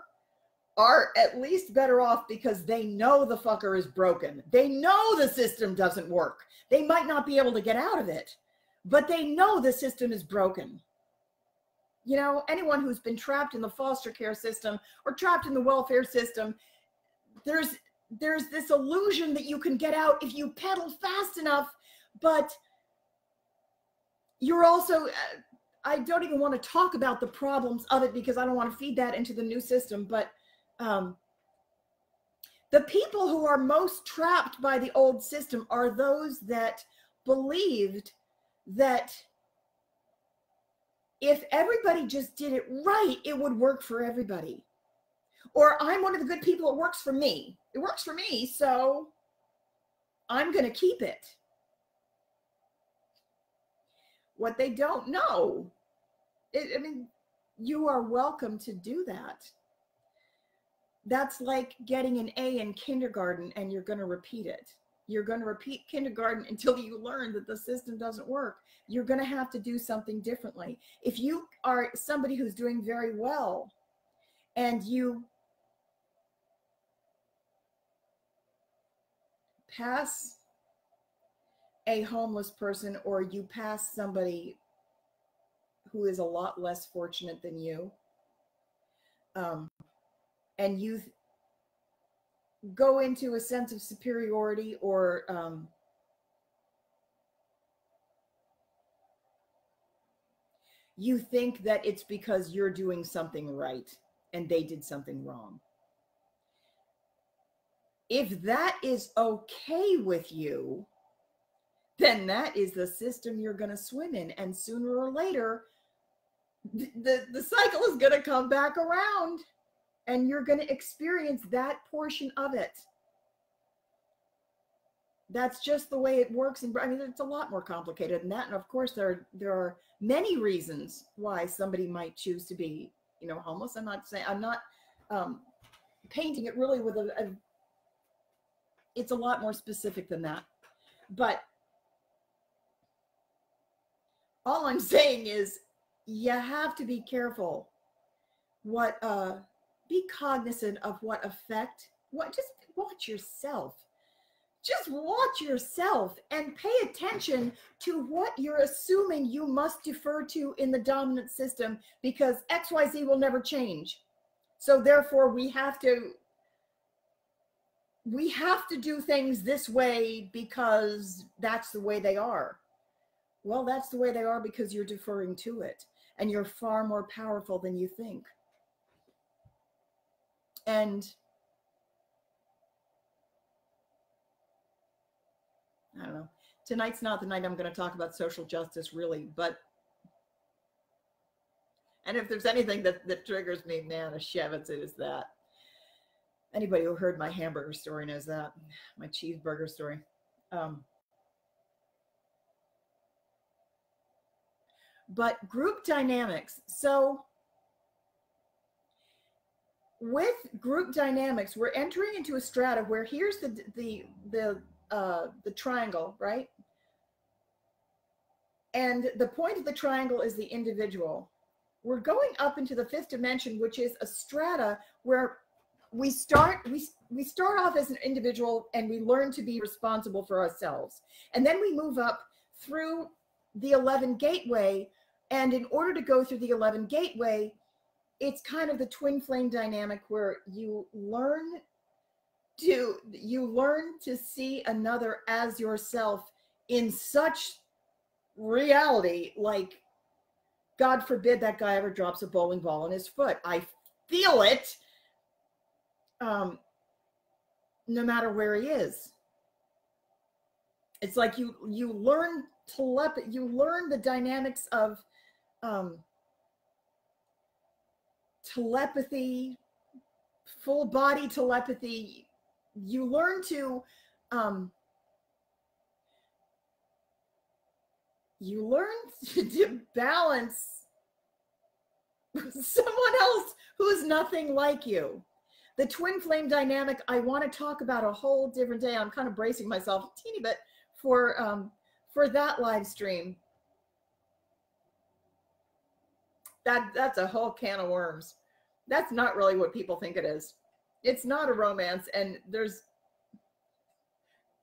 are at least better off because they know the fucker is broken. They know the system doesn't work. They might not be able to get out of it, but they know the system is broken. You know, anyone who's been trapped in the foster care system or trapped in the welfare system, there's this illusion that you can get out if you pedal fast enough, but you're also, I don't even want to talk about the problems of it because I don't want to feed that into the new system, but the people who are most trapped by the old system are those that believed that if everybody just did it right, it would work for everybody. Or I'm one of the good people, it works for me. It works for me, so I'm going to keep it. What they don't know, I mean, you are welcome to do that. That's like getting an A in kindergarten and you're going to repeat it. You're going to repeat kindergarten until you learn that the system doesn't work. You're going to have to do something differently. If you are somebody who's doing very well and you pass a homeless person or you pass somebody who is a lot less fortunate than you, and you go into a sense of superiority or you think that it's because you're doing something right and they did something wrong. If that is okay with you, then that is the system you're going to swim in. And sooner or later, the cycle is going to come back around and you're going to experience that portion of it. That's just the way it works. And I mean, it's a lot more complicated than that. And of course, there are many reasons why somebody might choose to be, you know, homeless. I'm not saying, I'm not painting it really with it's a lot more specific than that. But all I'm saying is you have to be careful be cognizant of what effect, just watch yourself. Just watch yourself and pay attention to what you're assuming you must defer to in the dominant system, because XYZ will never change. So therefore we have to do things this way because that's the way they are. Well, that's the way they are because you're deferring to it, and you're far more powerful than you think. And I don't know, tonight's not the night I'm going to talk about social justice really, but, and if there's anything that triggers me, man, a Shevitz, it is that. Anybody who heard my hamburger story knows that, my cheeseburger story. But group dynamics. So with group dynamics, we're entering into a strata where here's the triangle, right? And the point of the triangle is the individual. We're going up into the fifth dimension, which is a strata where we start off as an individual and we learn to be responsible for ourselves. And then we move up through the 11 gateway. And in order to go through the 11 gateway, it's kind of the twin flame dynamic where you learn to see another as yourself in such reality, like, God forbid that guy ever drops a bowling ball on his foot. I feel it, no matter where he is. It's like you learn you learn the dynamics of telepathy, full body telepathy. You learn to balance someone else who's nothing like you. The twin flame dynamic, I want to talk about a whole different day. I'm kind of bracing myself a teeny bit for that live stream. That's a whole can of worms. That's not really what people think it is. It's not a romance, and there's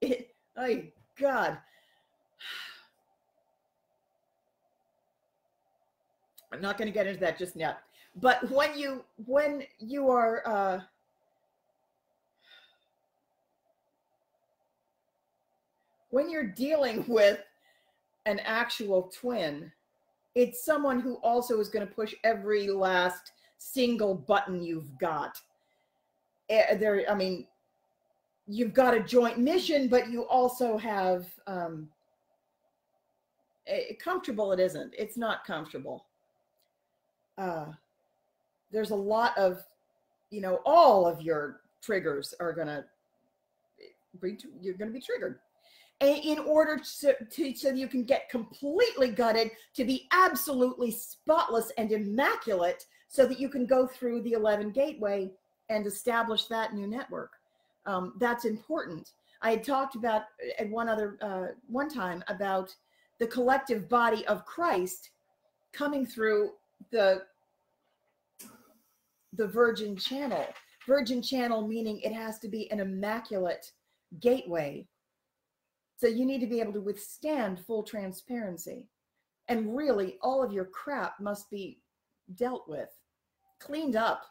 it. Oh God. I'm not going to get into that just yet. But when you are when you're dealing with an actual twin, it's someone who also is going to push every last single button you've got. There, I mean, you've got a joint mission, but you also have comfortable. It isn't. It's not comfortable. There's a lot of, all of your triggers are gonna you're gonna be triggered. In order so you can get completely gutted, to be absolutely spotless and immaculate, so that you can go through the 11 gateway and establish that new network. That's important. I had talked about at one time about the collective body of Christ coming through the virgin channel. Virgin channel meaning it has to be an immaculate gateway. So you need to be able to withstand full transparency. And really, all of your crap must be dealt with, cleaned up.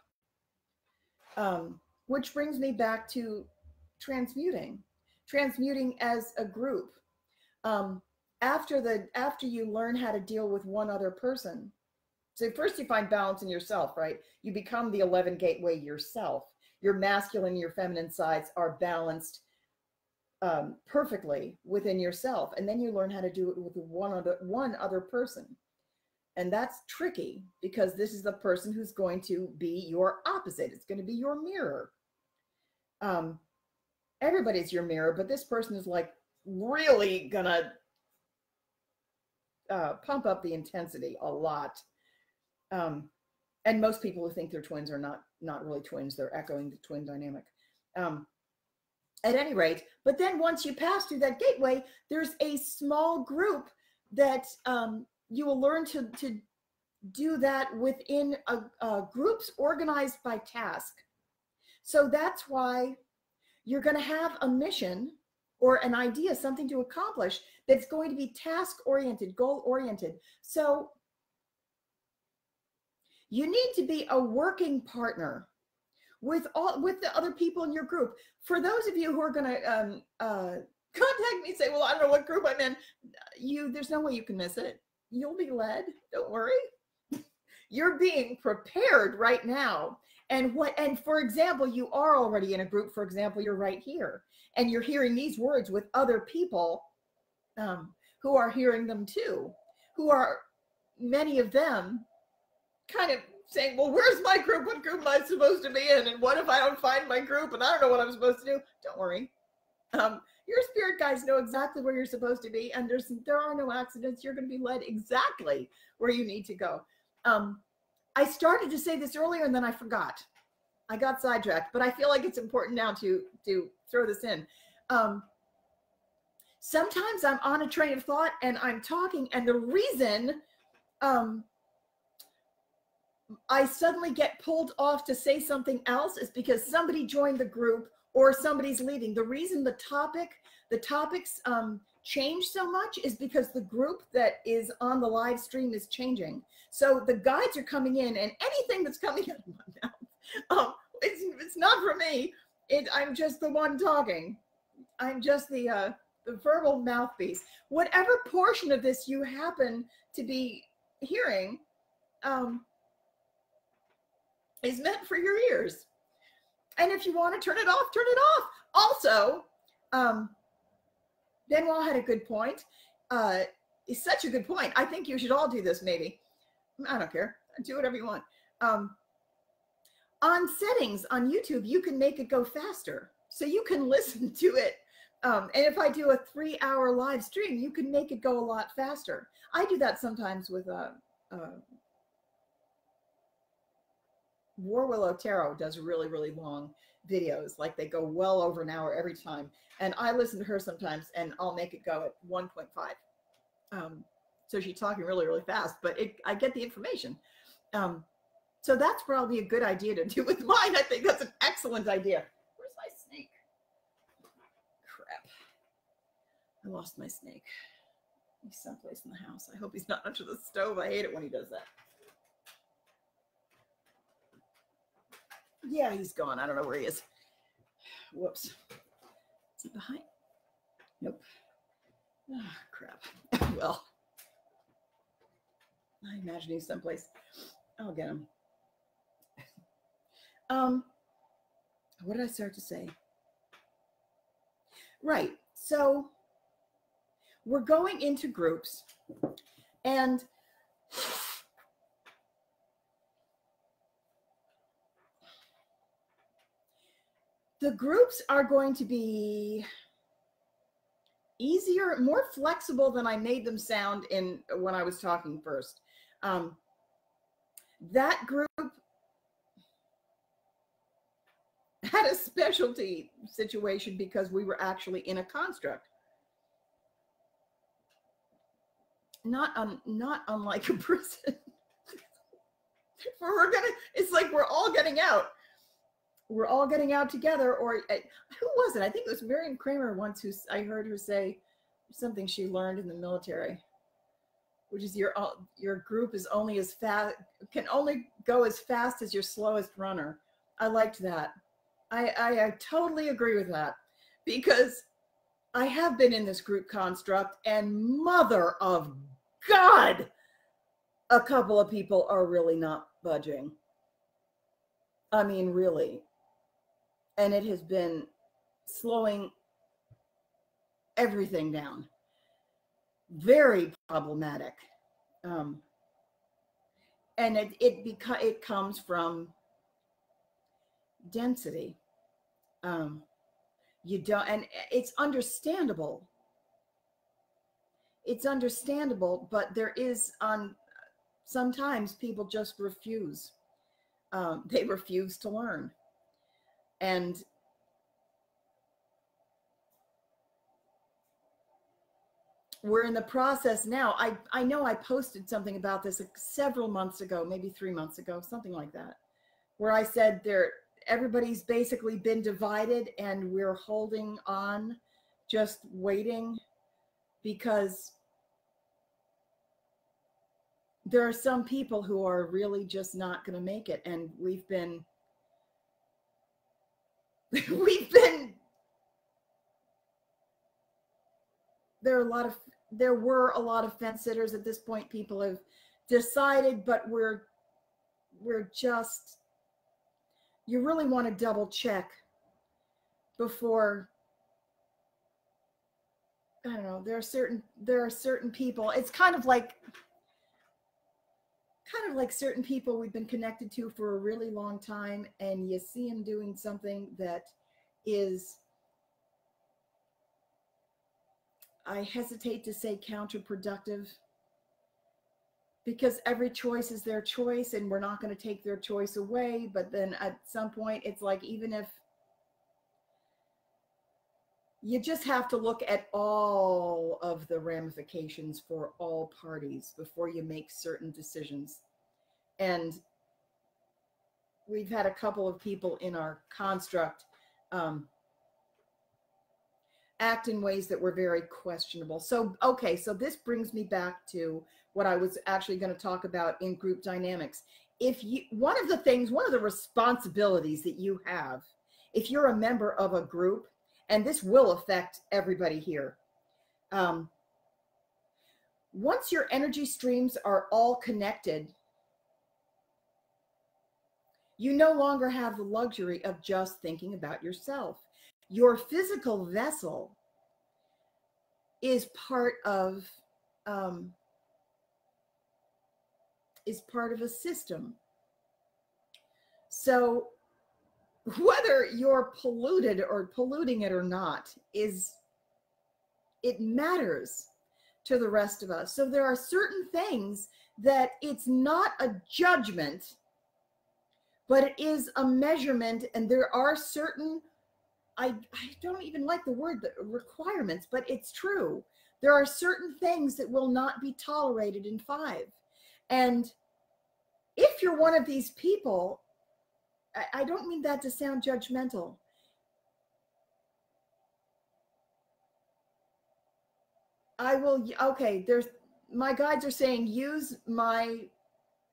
Which brings me back to transmuting as a group. After you learn how to deal with one other person. So first you find balance in yourself, right? You become the 11 gateway yourself. Your masculine and your feminine sides are balanced perfectly within yourself, and then you learn how to do it with one other person. And that's tricky, because this is the person who's going to be your opposite. It's going to be your mirror. Everybody's your mirror, but this person is like really gonna pump up the intensity a lot. And most people who think they're twins are not really twins. They're echoing the twin dynamic. At any rate, but then once you pass through that gateway, there's a small group that you will learn to do that within groups organized by task. So that's why you're going to have a mission or an idea, something to accomplish, that's going to be task-oriented, goal-oriented. So you need to be a working partner with the other people in your group. For those of you who are going to contact me, say, well, I don't know what group I'm in, there's no way you can miss it. You'll be led. Don't worry. You're being prepared right now. And for example, you are already in a group. For example, you're right here, and you're hearing these words with other people who are hearing them too, who are, many of them, kind of saying, well, where's my group? What group am I supposed to be in? And what if I don't find my group and I don't know what I'm supposed to do? Don't worry. Your spirit guides know exactly where you're supposed to be, and there are no accidents. You're going to be led exactly where you need to go. I started to say this earlier and then I forgot. I got sidetracked, but I feel like it's important now to throw this in. Sometimes I'm on a train of thought and I'm talking, and the reason I suddenly get pulled off to say something else is because somebody joined the group or somebody's leaving. The reason the topics change so much is because the group that is on the live stream is changing. So the guides are coming in, and anything that's coming out of my mouth, it's not for me. I'm just the one talking. I'm just the verbal mouthpiece. Whatever portion of this you happen to be hearing is meant for your ears. And if you want to turn it off, turn it off. Also, Benoit had a good point. It's such a good point. I think you should all do this, maybe. I don't care. Do whatever you want. On settings on YouTube, you can make it go faster. So you can listen to it. And if I do a 3-hour live stream, you can make it go a lot faster. I do that sometimes with War Willow Tarot does really, really long videos. Like they go well over an hour every time. And I listen to her sometimes and I'll make it go at 1.5. So she's talking really, really fast, but I get the information. So that's probably a good idea to do with mine. I think that's an excellent idea. Where's my snake? Crap. I lost my snake. He's someplace in the house. I hope he's not under the stove. I hate it when he does that. Yeah, he's gone. I don't know where he is. Whoops. Is he behind? Nope. Oh, crap. Well, I imagine he's someplace. I'll get him. What did I start to say? Right. So we're going into groups, and the groups are going to be easier, more flexible than I made them sound when I was talking first. That group had a specialty situation because we were actually in a construct. Not unlike a prison. It's like we're all getting out. We're all getting out together. Or who was it? I think it was Miriam Kramer once I heard her say something she learned in the military, which is your group is only as fast, can only go as fast as your slowest runner. I liked that. I totally agree with that, because I have been in this group construct, and mother of God, a couple of people are really not budging. I mean, really. And it has been slowing everything down. Very problematic. And it comes from density. You don't, and it's understandable. It's understandable, but there is sometimes people just refuse. They refuse to learn. And we're in the process now. I know I posted something about this several months ago, maybe 3 months ago, something like that, where I said everybody's basically been divided and we're holding on, just waiting, because there are some people who are really just not going to make it. And there were a lot of fence sitters at this point. People have decided, but you really want to double check before. I don't know. There are certain people. It's kind of like certain people we've been connected to for a really long time, and you see them doing something that is, I hesitate to say counterproductive, because every choice is their choice and we're not going to take their choice away. But then at some point, it's like, even if you just have to look at all of the ramifications for all parties before you make certain decisions. And we've had a couple of people in our construct act in ways that were very questionable. So, okay, so this brings me back to what I was actually going to talk about in group dynamics. One of the responsibilities that you have, if you're a member of a group, and this will affect everybody here, once your energy streams are all connected, you no longer have the luxury of just thinking about yourself. Your physical vessel is part of a system. So whether you're polluted or polluting it or not, it matters to the rest of us. So there are certain things that it's not a judgment, but it is a measurement, and there are certain, I don't even like the word requirements, but it's true. There are certain things that will not be tolerated in 5. And if you're one of these people, I don't mean that to sound judgmental. I will, okay, my guides are saying use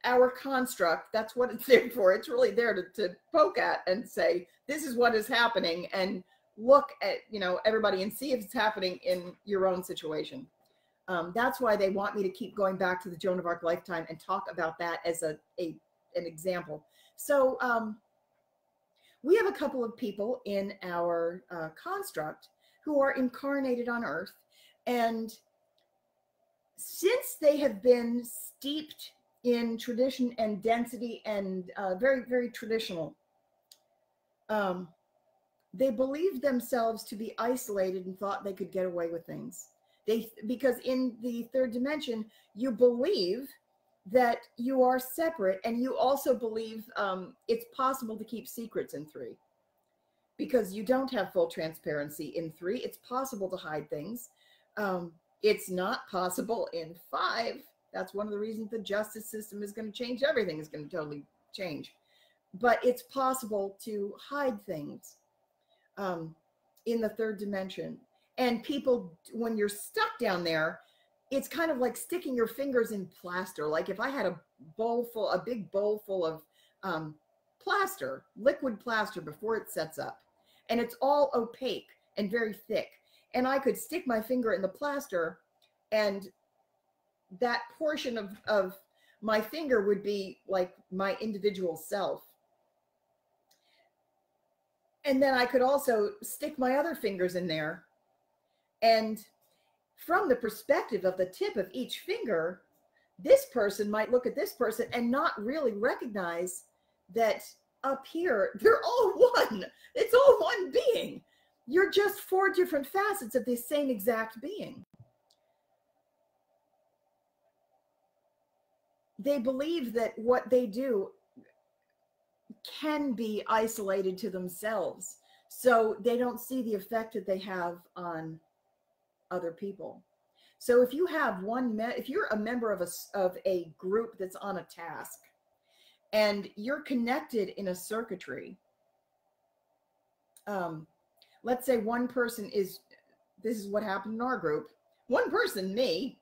our construct. That's what it's there for. It's really there to poke at and say, this is what is happening, and look at, everybody and see if it's happening in your own situation. That's why they want me to keep going back to the Joan of Arc lifetime and talk about that as an example. So we have a couple of people in our construct who are incarnated on Earth, and since they have been steeped in tradition and density and very, very traditional, they believed themselves to be isolated and thought they could get away with things. Because in the 3rd dimension, you believe that you are separate, and you also believe it's possible to keep secrets in 3, because you don't have full transparency in 3. It's possible to hide things. It's not possible in 5. That's one of the reasons the justice system is going to change. Everything is going to totally change. But it's possible to hide things in the 3rd dimension. And people, when you're stuck down there, it's kind of like sticking your fingers in plaster. Like if I had a big bowl full of plaster, liquid plaster, before it sets up, and it's all opaque and very thick, and I could stick my finger in the plaster, and that portion of my finger would be like my individual self. And then I could also stick my other fingers in there, and from the perspective of the tip of each finger, this person might look at this person and not really recognize that up here, they're all one. It's all one being. You're just 4 different facets of the same exact being. They believe that what they do can be isolated to themselves, so they don't see the effect that they have on other people. So if you have if you're a member of a group that's on a task, and you're connected in a circuitry, let's say one person this is what happened in our group. One person, me,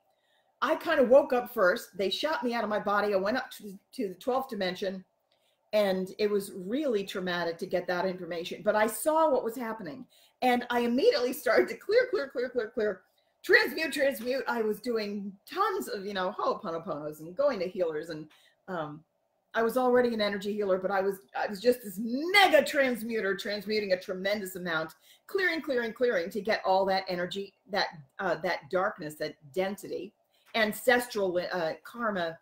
I kind of woke up first. They shot me out of my body. I went up to the 12th dimension, and it was really traumatic to get that information. But I saw what was happening, and I immediately started to clear, transmute. I was doing tons of, ho'oponoponos and going to healers, and I was already an energy healer, but I was just this mega transmuter, transmuting a tremendous amount, clearing to get all that energy, that darkness, that density, ancestral karma,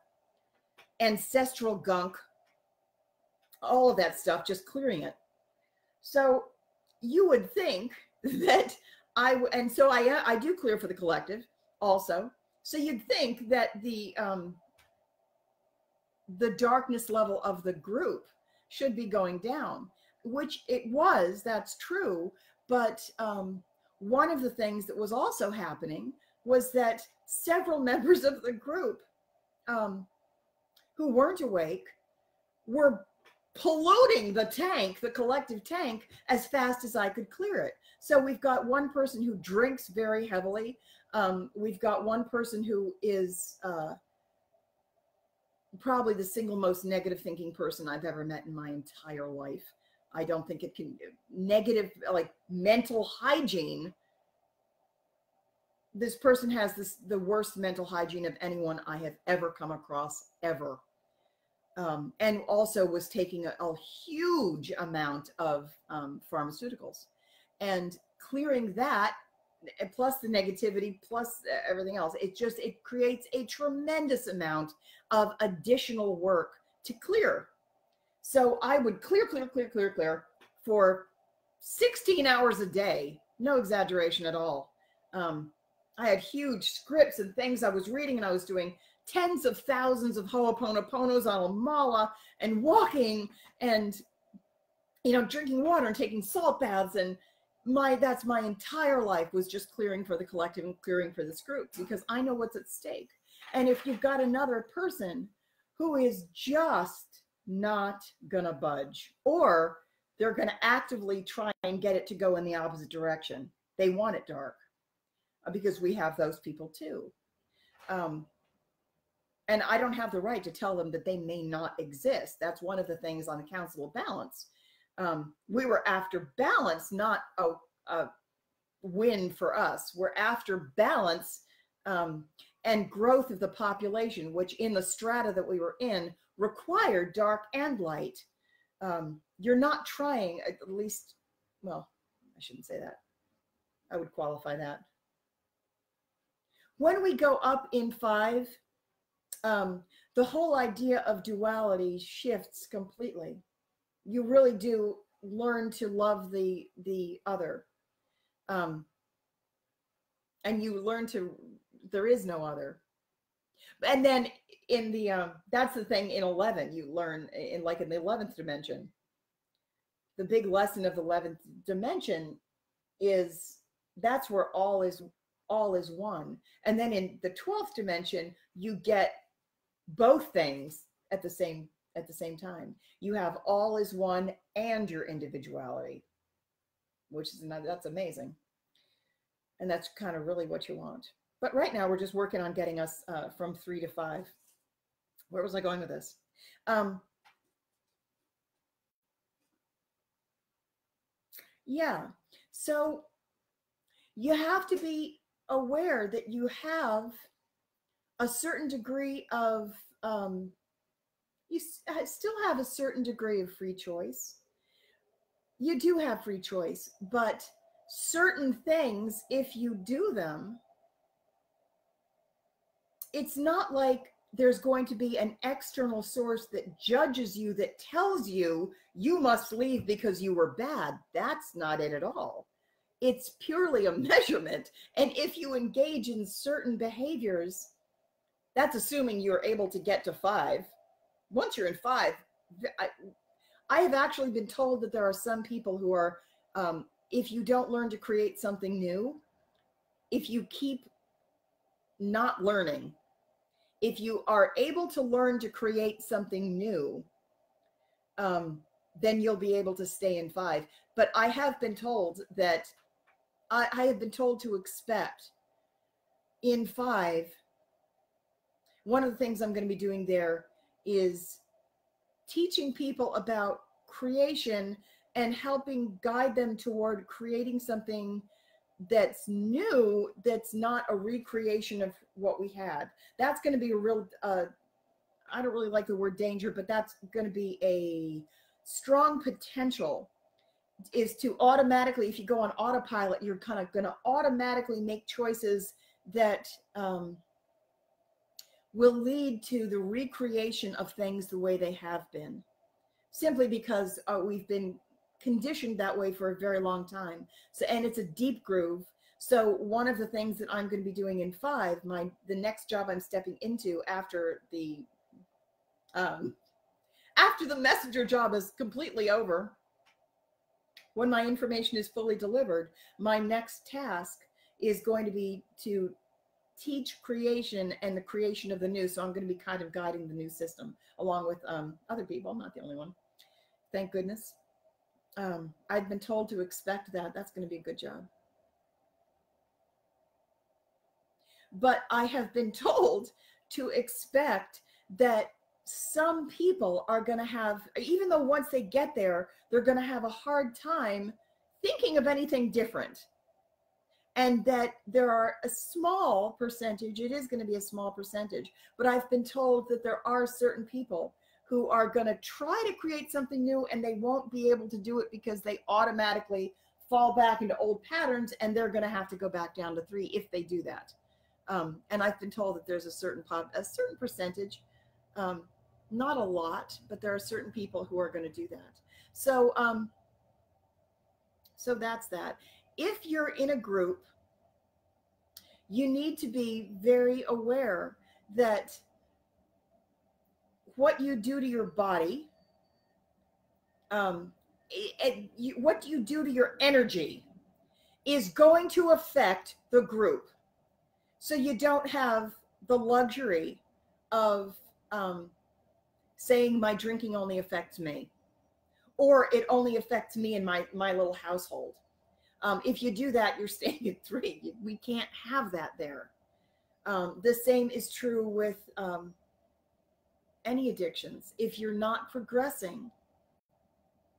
ancestral gunk, all of that stuff, just clearing it. So you would think that I do clear for the collective also. So you'd think that the darkness level of the group should be going down, which it was. That's true. But one of the things that was also happening was that several members of the group who weren't awake were polluting the tank, the collective tank, as fast as I could clear it. So we've got one person who drinks very heavily. We've got one person who is probably the single most negative thinking person I've ever met in my entire life. I don't think it can, negative, like mental hygiene. This person has the worst mental hygiene of anyone I have ever come across, ever. And also was taking a huge amount of pharmaceuticals, and clearing that, plus the negativity, plus everything else. It creates a tremendous amount of additional work to clear. So I would clear for 16 hours a day, no exaggeration at all. I had huge scripts and things I was reading, and I was doing tens of thousands of Ho'oponoponos on a mala and walking and, you know, drinking water and taking salt baths. And that's my entire life was just clearing for the collective and clearing for this group, because I know what's at stake. And if you've got another person who is just not gonna budge, or they're gonna actively try and get it to go in the opposite direction, they want it dark, because we have those people too. And I don't have the right to tell them that they may not exist. That's one of the things on the Council of Balance. We were after balance, not a win for us. We're after balance and growth of the population, which in the strata that we were in required dark and light. You're not trying, at least, well, I shouldn't say that. I would qualify that. When we go up in 5, the whole idea of duality shifts completely. You really do learn to love the other. And you learn to, there is no other. And then in the, that's the thing in 11, you learn in the 11th dimension, the big lesson of the 11th dimension is that's where all is one. And then in the 12th dimension, you get both things at the same time. You have all is one and your individuality, which is that's amazing. And that's kind of really what you want. But right now we're just working on getting us from 3 to 5. Where was I going with this? Yeah, so you have to be aware that you have a certain degree of, you still have a certain degree of free choice. You do have free choice, but certain things, if you do them, it's not like there's going to be an external source that judges you, that tells you you must leave because you were bad. That's not it at all. It's purely a measurement. And if you engage in certain behaviors, that's assuming you're able to get to 5. Once you're in 5, I have actually been told that there are some people who are, if you don't learn to create something new, if you keep not learning, if you are able to learn to create something new, then you'll be able to stay in 5. But I have been told that I have been told to expect in 5, one of the things I'm going to be doing there is teaching people about creation and helping guide them toward creating something that's new, that's not a recreation of what we had. That's going to be a real, I don't really like the word danger, but that's going to be a strong potential, is to automatically, if you go on autopilot, you're kind of going to automatically make choices that will lead to the recreation of things the way they have been, simply because we've been conditioned that way for a very long time. So, and it's a deep groove. So one of the things that I'm going to be doing in 5, the next job I'm stepping into after the messenger job is completely over, when my information is fully delivered, my next task is going to be to teach creation and the creation of the new. So I'm going to be kind of guiding the new system along with other people. I'm not the only one, thank goodness. I've been told to expect that. That's going to be a good job. But I have been told to expect that some people are going to have, even though once they get there, they're going to have a hard time thinking of anything different. And that there are a small percentage, it is going to be a small percentage, but I've been told that there are certain people who are going to try to create something new, and they won't be able to do it because they automatically fall back into old patterns, and they're going to have to go back down to 3 if they do that. And I've been told that there's a certain percentage, not a lot, but there are certain people who are going to do that. So, so that's that. If you're in a group, you need to be very aware that what you do to your body, what you do to your energy is going to affect the group. So you don't have the luxury of saying my drinking only affects me, or it only affects me and my little household. If you do that, you're staying at 3. We can't have that there. The same is true with any addictions. If you're not progressing,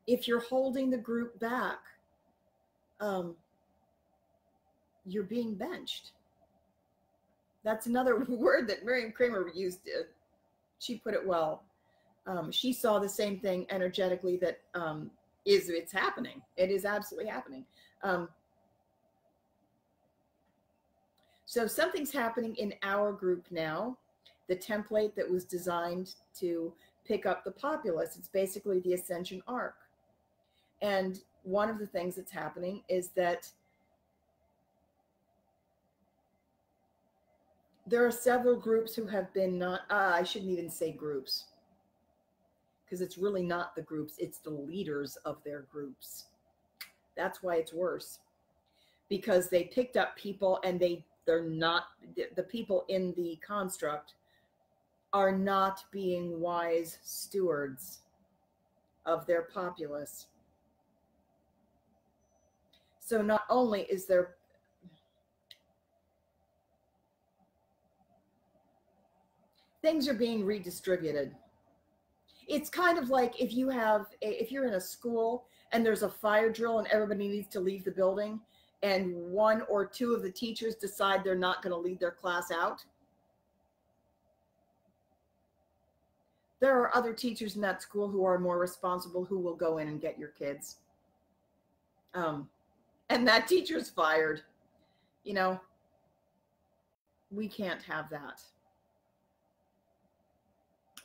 if you're holding the group back, you're being benched. That's another word that Miriam Kramer used. She put it well. She saw the same thing energetically that it's happening. It is absolutely happening. So something's happening in our group now. The template that was designed to pick up the populace, it's basically the Ascension arc. And one of the things that's happening is that there are several groups who have been I shouldn't even say groups, because it's really not the groups, it's the leaders of their groups. That's why it's worse, because they picked up people and they're not, the people in the construct are not being wise stewards of their populace. So not only is there things are being redistributed. It's kind of like if you're in a school and there's a fire drill and everybody needs to leave the building, and 1 or 2 of the teachers decide they're not going to lead their class out. There are other teachers in that school who are more responsible, who will go in and get your kids. And that teacher's fired. You know, we can't have that.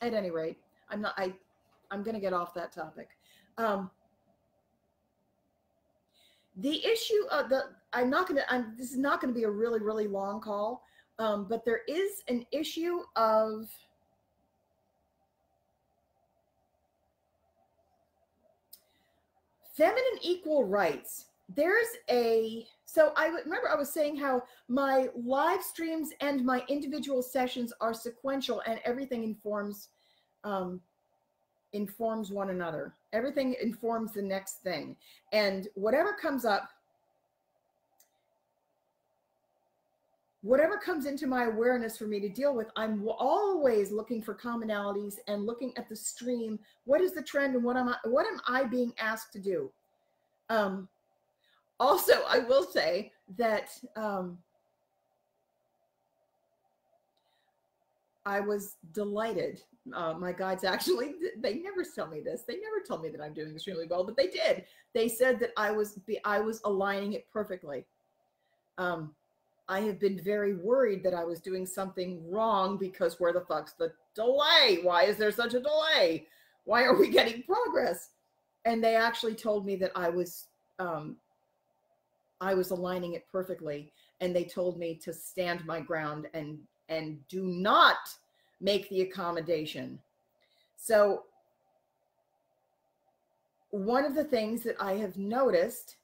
At any rate, I'm going to get off that topic. The issue of this is not going to be a really, really long call, but there is an issue of feminine equal rights. So I remember I was saying how my live streams and my individual sessions are sequential, and everything informs one another. Everything informs the next thing. And whatever comes up, whatever comes into my awareness for me to deal with, I'm always looking for commonalities and looking at the stream. What is the trend, and what am I being asked to do? Also, I will say that I was delighted. My guides actually, they never tell me this. They never told me that I'm doing extremely well, but they did. They said that I was aligning it perfectly. I have been very worried that I was doing something wrong, because where the fuck's the delay? Why is there such a delay? Why are we getting progress? And they actually told me that I was aligning it perfectly. And they told me to stand my ground and do not make the accommodation. So one of the things that I have noticed,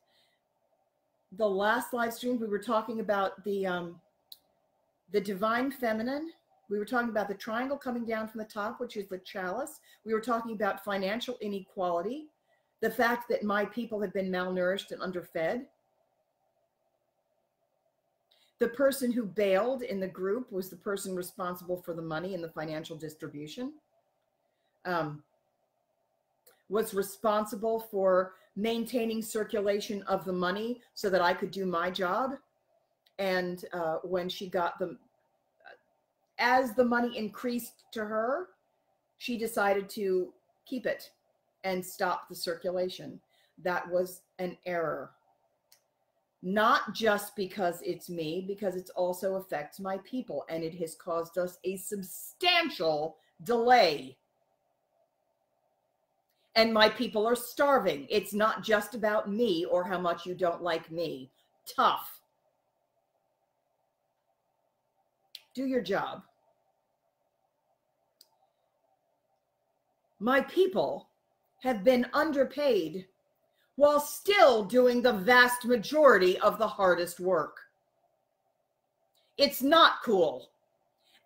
the last live stream, we were talking about the divine feminine. We were talking about the triangle coming down from the top, which is the chalice. We were talking about financial inequality, the fact that my people have been malnourished and underfed. The person who bailed in the group was the person responsible for the money and the financial distribution. Was responsible for maintaining circulation of the money so that I could do my job. And when she got them, as the money increased to her, she decided to keep it and stop the circulation. That was an error. Not just because it's me, because it also affects my people, and it has caused us a substantial delay. And my people are starving. It's not just about me or how much you don't like me. Tough. Do your job. My people have been underpaid while still doing the vast majority of the hardest work. It's not cool,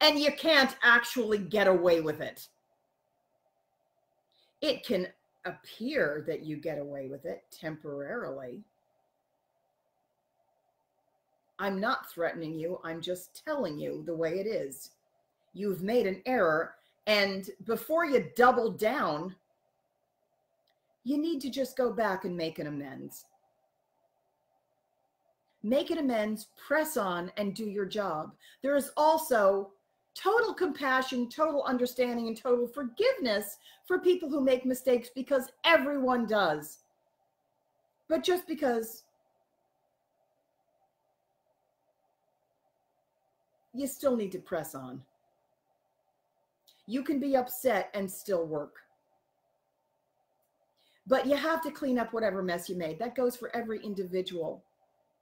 and you can't actually get away with it. It can appear that you get away with it temporarily. I'm not threatening you. I'm just telling you the way it is. You've made an error, and before you double down, you need to just go back and make an amends. Make an amends, press on, and do your job. There is also total compassion, total understanding, and total forgiveness for people who make mistakes, because everyone does. But just because you still need to press on. You can be upset and still work. But you have to clean up whatever mess you made. That goes for every individual,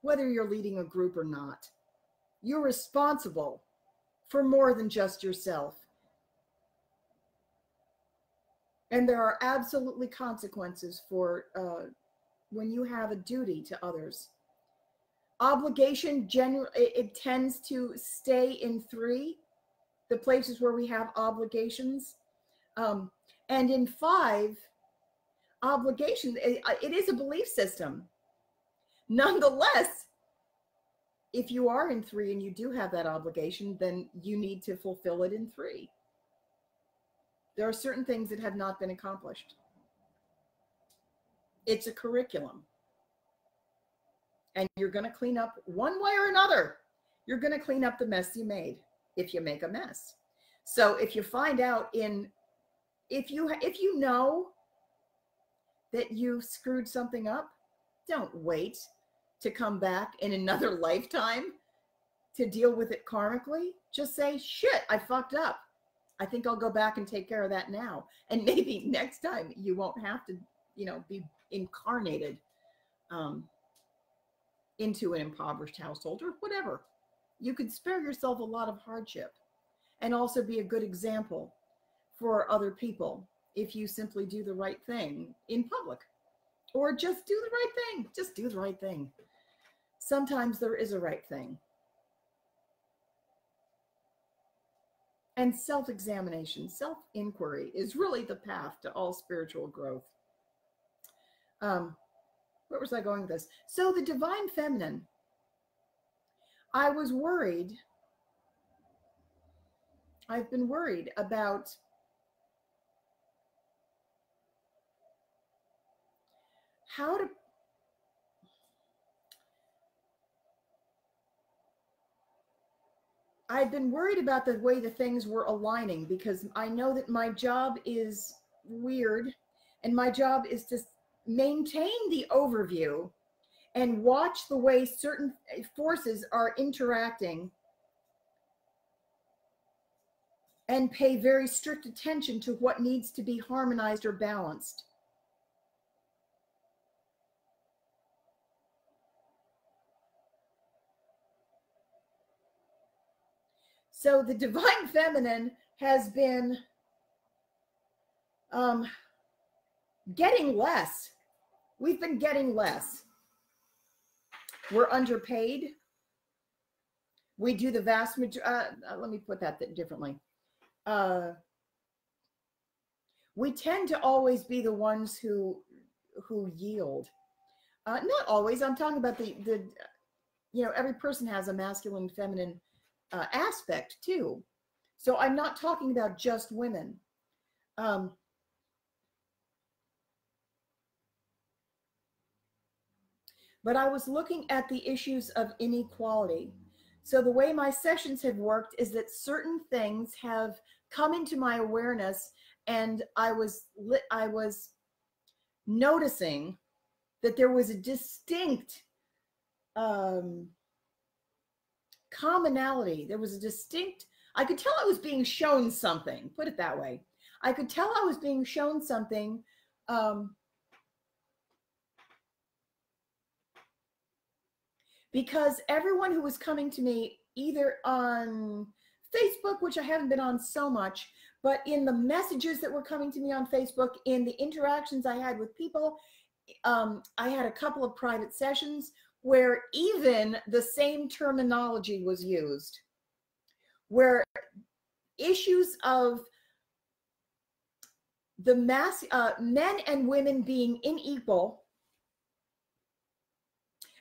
whether you're leading a group or not. You're responsible for more than just yourself. And there are absolutely consequences for when you have a duty to others. Obligation, it tends to stay in 3, the places where we have obligations. And in 5, obligation, it is a belief system. Nonetheless, if you are in 3 and you do have that obligation, then you need to fulfill it in 3. There are certain things that have not been accomplished. It's a curriculum. And you're going to clean up one way or another. You're going to clean up the mess you made if you make a mess. So if you find out if you know that you screwed something up, don't wait to come back in another lifetime to deal with it karmically. Just say, shit, I fucked up. I think I'll go back and take care of that now. And maybe next time you won't have to, be incarnated into an impoverished household or whatever. You could spare yourself a lot of hardship and also be a good example for other people if you simply do the right thing in public, or just do the right thing. Just do the right thing. Sometimes there is a right thing. And self-examination, self-inquiry is really the path to all spiritual growth. Where was I going with this? So the divine feminine, I was worried. I've been worried about how to I've been worried about the way the things were aligning, because I know that my job is weird, and my job is to maintain the overview and watch the way certain forces are interacting and pay very strict attention to what needs to be harmonized or balanced. So the divine feminine has been getting less. We've been getting less. We're underpaid. We do the vast majority. Let me put that differently. We tend to always be the ones who yield. Not always. I'm talking about the every person has a masculine, feminine aspect too. So I'm not talking about just women. But I was looking at the issues of inequality. So the way my sessions have worked is that certain things have come into my awareness, and I was noticing that there was a distinct commonality. There was a distinct, I could tell I was being shown something, put it that way. I could tell I was being shown something because everyone who was coming to me either on Facebook, which I haven't been on so much, but in the messages that were coming to me on Facebook, in the interactions I had with people, I had a couple of private sessions where even the same terminology was used, where issues of the men and women being unequal,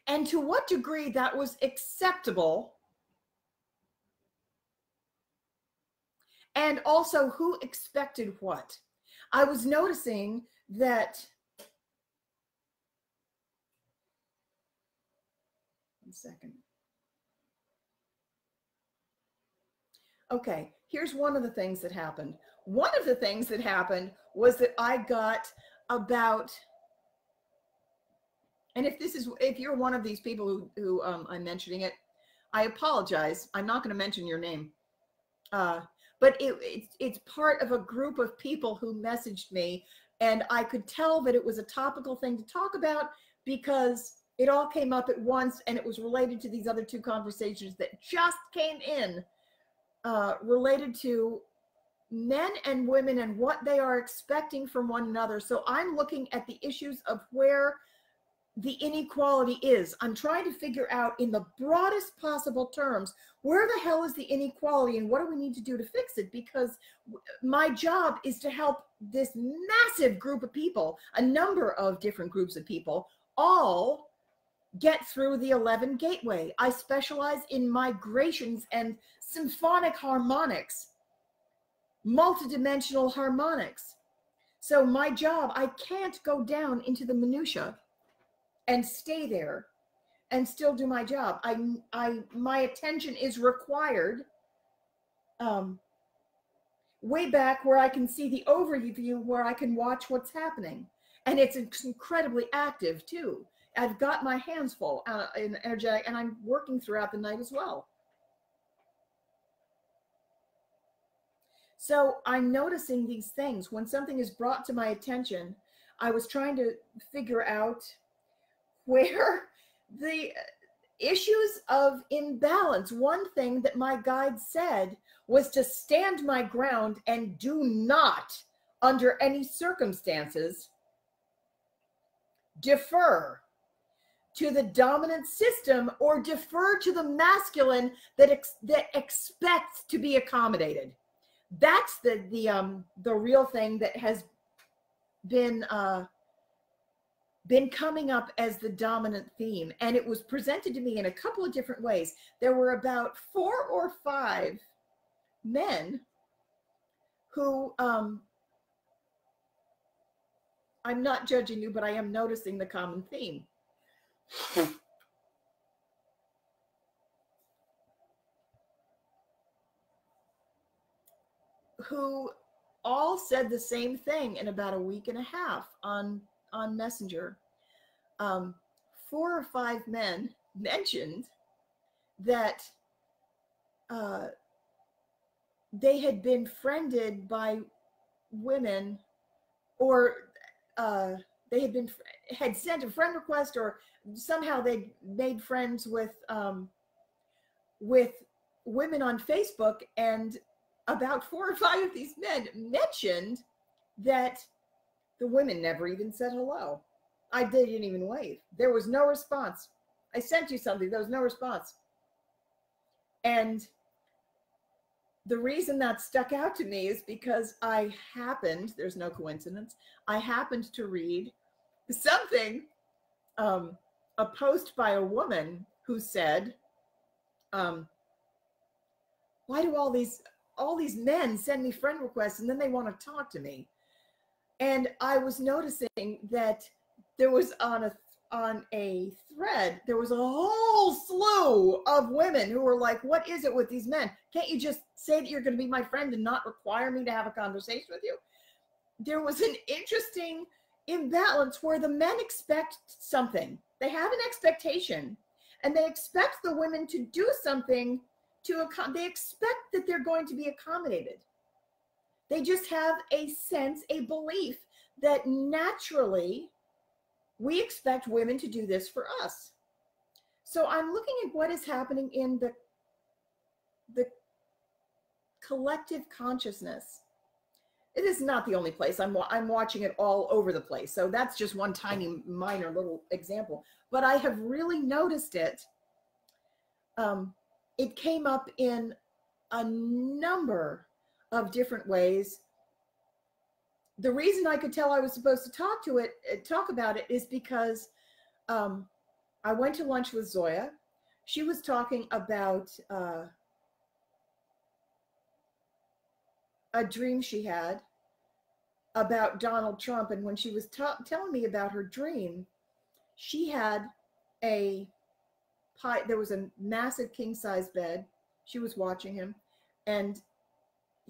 and to what degree that was acceptable, and also who expected what. I was noticing that, one second. Okay, here's one of the things that happened. One of the things that happened was that I got about, and if you're one of these people who I'm mentioning it, I apologize. I'm not going to mention your name. But it's part of a group of people who messaged me, and I could tell that it was a topical thing to talk about because it all came up at once, and it was related to these other two conversations that just came in, related to men and women and what they are expecting from one another. So I'm looking at the issues of where the inequality is. I'm trying to figure out in the broadest possible terms, where the hell is the inequality and what do we need to do to fix it? Because my job is to help this massive group of people, a number of different groups of people, all get through the 11 gateway. I specialize in migrations and symphonic harmonics, multidimensional harmonics. So my job, I can't go down into the minutia and stay there and still do my job. My attention is required way back where I can see the overview, where I can watch what's happening. And it's incredibly active too. I've got my hands full in energetic, and I'm working throughout the night as well. So I'm noticing these things. When something is brought to my attention, I was trying to figure out where the issues of imbalance. One thing that my guide said was to stand my ground and do not, under any circumstances, defer to the dominant system or defer to the masculine that expects to be accommodated. That's the real thing that has been coming up as the dominant theme. And it was presented to me in a couple of different ways. There were about 4 or 5 men who, I'm not judging you, but I am noticing the common theme. Who all said the same thing in about a week and a half on Messenger. 4 or 5 men mentioned that they had been friended by women, or they had sent a friend request, or somehow they made friends with women on Facebook, and about 4 or 5 of these men mentioned that the women never even said hello. I didn't even wave. There was no response. I sent you something. There was no response. And the reason that stuck out to me is because I happened, there's no coincidence, I happened to read something, a post by a woman who said, why do all these men send me friend requests and then they want to talk to me? And I was noticing that there was on a thread, there was a whole slew of women who were like, what is it with these men? Can't you just say that you're going to be my friend and not require me to have a conversation with you? There was an interesting imbalance where the men expect something. They have an expectation, and they expect the women to do something they expect that they're going to be accommodated. They just have a sense, a belief that naturally we expect women to do this for us. So I'm looking at what is happening in the collective consciousness. it is not the only place. I'm watching it all over the place. So that's just one tiny minor little example. But I have really noticed it. It came up in a number of different ways. The reason I could tell I was supposed to talk about it is because I went to lunch with Zoya. She was talking about a dream she had about Donald Trump. And when she was telling me about her dream, she had there was a massive king-size bed. She was watching him, and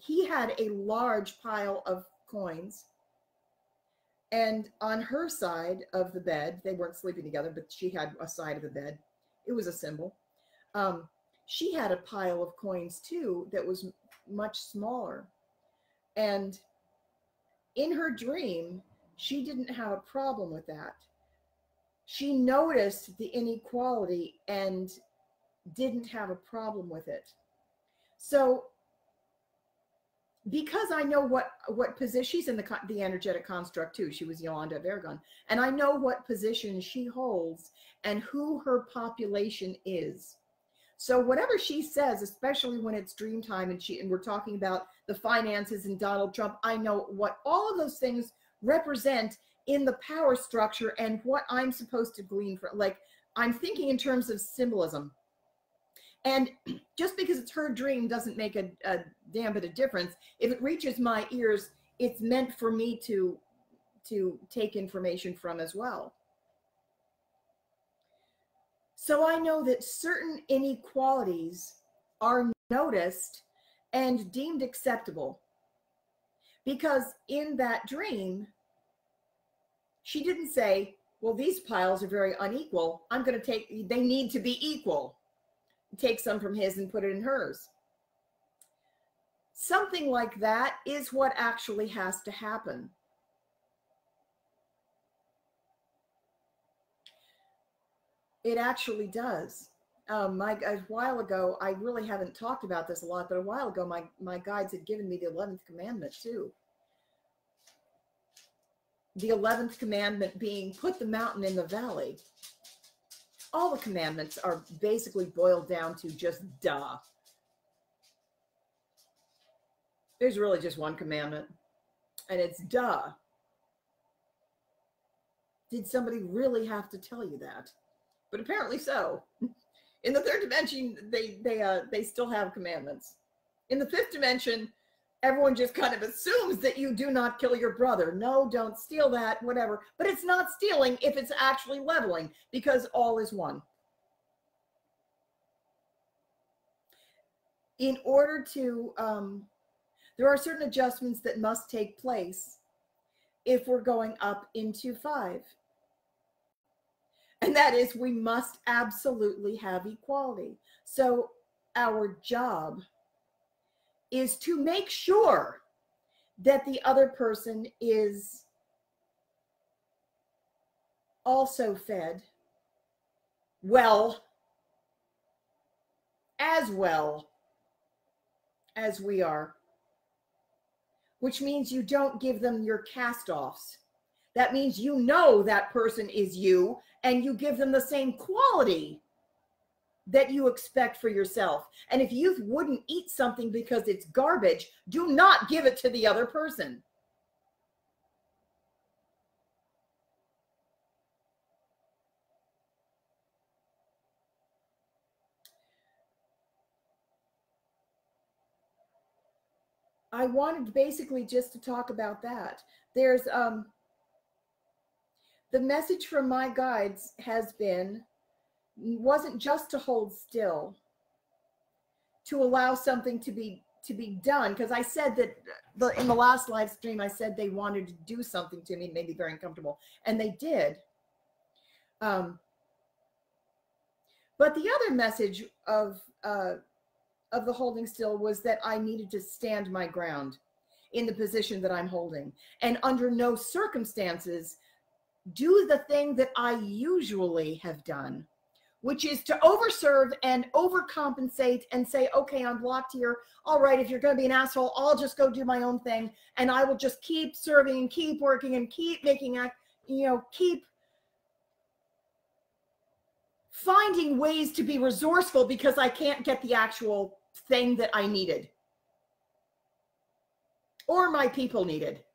he had a large pile of coins. And on her side of the bed, they weren't sleeping together, but she had a side of the bed. It was a symbol. She had a pile of coins too that was much smaller. And in her dream, she didn't have a problem with that. She noticed the inequality and didn't have a problem with it. So because I know what position, she's in the energetic construct too. She was Yolanda of Aragon. And I know what position she holds and who her population is. So whatever she says, especially when it's dream time and we're talking about the finances and Donald Trump, I know what all of those things represent in the power structure and what I'm supposed to glean from. Like, I'm thinking in terms of symbolism. And just because it's her dream doesn't make a damn bit of difference. If it reaches my ears, it's meant for me to take information from as well. So I know that certain inequalities are noticed and deemed acceptable, because in that dream, she didn't say, well, these piles are very unequal. They need to be equal. Take some from his and put it in hers. Something like that is what actually has to happen. It actually does. A while ago, I really haven't talked about this a lot, but a while ago, my guides had given me the 11th commandment too. The 11th commandment being, put the mountain in the valley. All the commandments are basically boiled down to just duh. There's really just one commandment, and it's duh. Did somebody really have to tell you that? But apparently so. In the third dimension, they still have commandments. In the fifth dimension, everyone just kind of assumes that you do not kill your brother. No, don't steal that, whatever. But it's not stealing if it's actually leveling, because all is one. In order to, there are certain adjustments that must take place if we're going up into 5. And that is, we must absolutely have equality. So our job is to make sure that the other person is also fed well as we are, which means you don't give them your cast-offs. That means you know that person is you, and you give them the same quality that you expect for yourself. And if you wouldn't eat something because it's garbage, do not give it to the other person. I wanted basically just to talk about that. There's the message from my guides wasn't just to hold still, to allow something to be done, because I said that in the last live stream, I said they wanted to do something to me and made me very uncomfortable, and they did. But the other message of the holding still was that I needed to stand my ground in the position that I'm holding, and under no circumstances do the thing that I usually have done, which is to overserve and overcompensate and say, okay, I'm blocked here. All right, if you're going to be an asshole, I'll just go do my own thing. And I will just keep serving and keep working and keep making, keep finding ways to be resourceful because I can't get the actual thing that I needed or my people needed.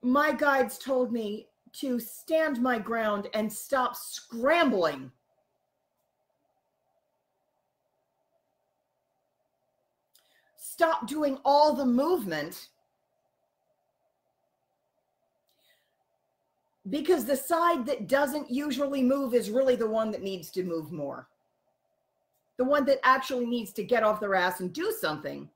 My guides told me to stand my ground and stop scrambling. Stop doing all the movement, because the side that doesn't usually move is really the one that needs to move more. The one that actually needs to get off their ass and do something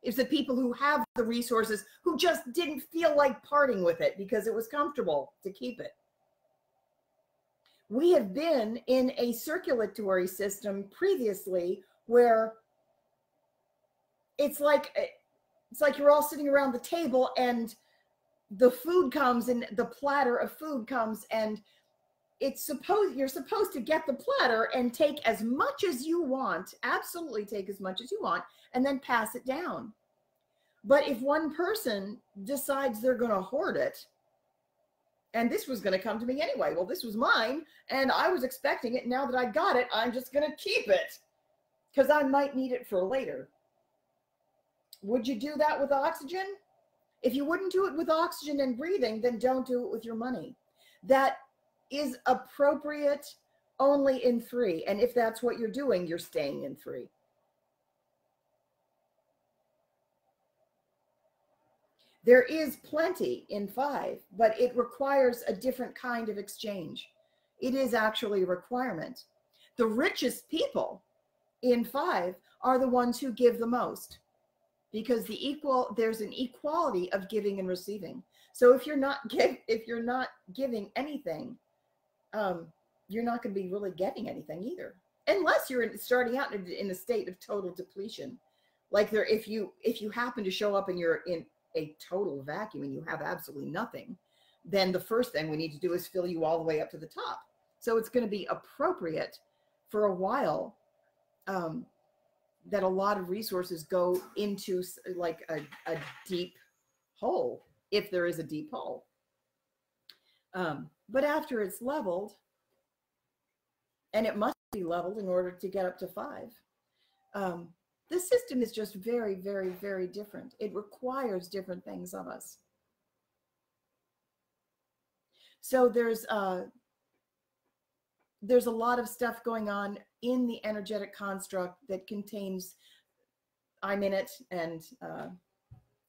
is the people who have the resources, who just didn't feel like parting with it because it was comfortable to keep it. We have been in a circulatory system previously where it's like you're all sitting around the table and the food comes and the platter of food comes, and you're supposed to get the platter and take as much as you want, absolutely take as much as you want, and then pass it down. But if one person decides they're going to hoard it, and this was going to come to me anyway, well, this was mine and I was expecting it. Now that I got it, I'm just going to keep it because I might need it for later. Would you do that with oxygen? If you wouldn't do it with oxygen and breathing, then don't do it with your money. That is appropriate only in 3. And if that's what you're doing, you're staying in 3. There is plenty in 5, but it requires a different kind of exchange. It is actually a requirement. The richest people in 5 are the ones who give the most, because there's an equality of giving and receiving. So if you're not giving anything, you're not going to be really getting anything either, unless you're starting out in a state of total depletion. Like if you happen to show up and you're in a total vacuum and you have absolutely nothing, then the first thing we need to do is fill you all the way up to the top. So it's going to be appropriate for a while that a lot of resources go into like a deep hole, if there is a deep hole. But after it's leveled, and it must be leveled in order to get up to 5, the system is just very, very, very different. It requires different things of us. So there's a lot of stuff going on in the energetic construct that contains, I'm in it, and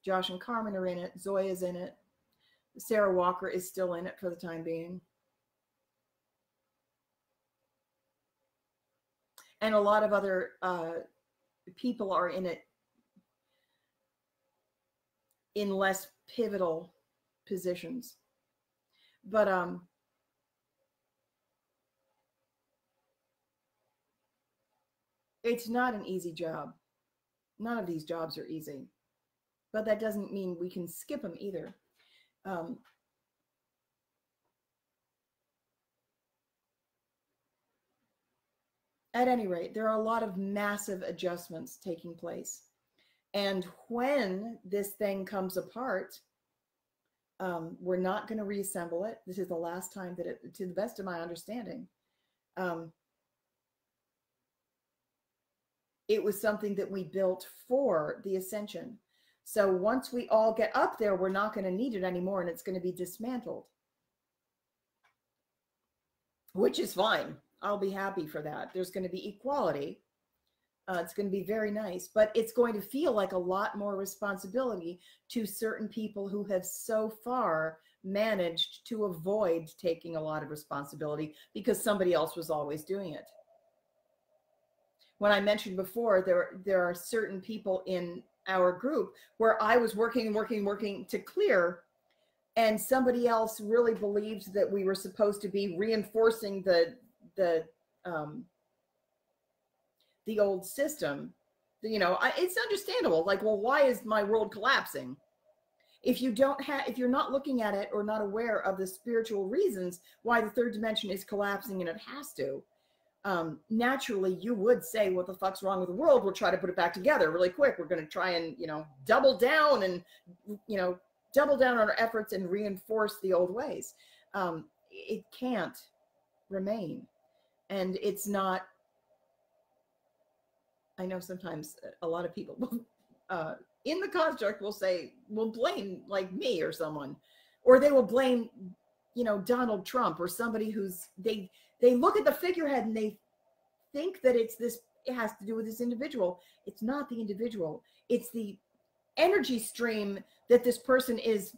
Josh and Carmen are in it, Zoya's in it, Sarah Walker is still in it for the time being. And a lot of other people are in it in less pivotal positions. But it's not an easy job. None of these jobs are easy, but that doesn't mean we can skip them either. At any rate, there are a lot of massive adjustments taking place. And when this thing comes apart, we're not going to reassemble it. This is the last time that it, to the best of my understanding, it was something that we built for the Ascension. So once we all get up there, we're not going to need it anymore, and it's going to be dismantled, which is fine. I'll be happy for that. There's going to be equality. It's going to be very nice, but it's going to feel like a lot more responsibility to certain people who have so far managed to avoid taking a lot of responsibility because somebody else was always doing it. When I mentioned before, there are certain people in our group where I was working to clear, and somebody else really believed that we were supposed to be reinforcing the old system. You know, it's understandable. Like, well, why is my world collapsing? If you're not looking at it or not aware of the spiritual reasons why the third dimension is collapsing and it has to, naturally you would say, what the fuck's wrong with the world? We'll try to put it back together really quick. We're going to try and, double down and, double down on our efforts and reinforce the old ways. It can't remain. And it's not, I know sometimes a lot of people in the construct will blame like me or someone, or they will blame, Donald Trump or somebody who's, they look at the figurehead and they think that it has to do with this individual. It's not the individual. It's the energy stream that this person is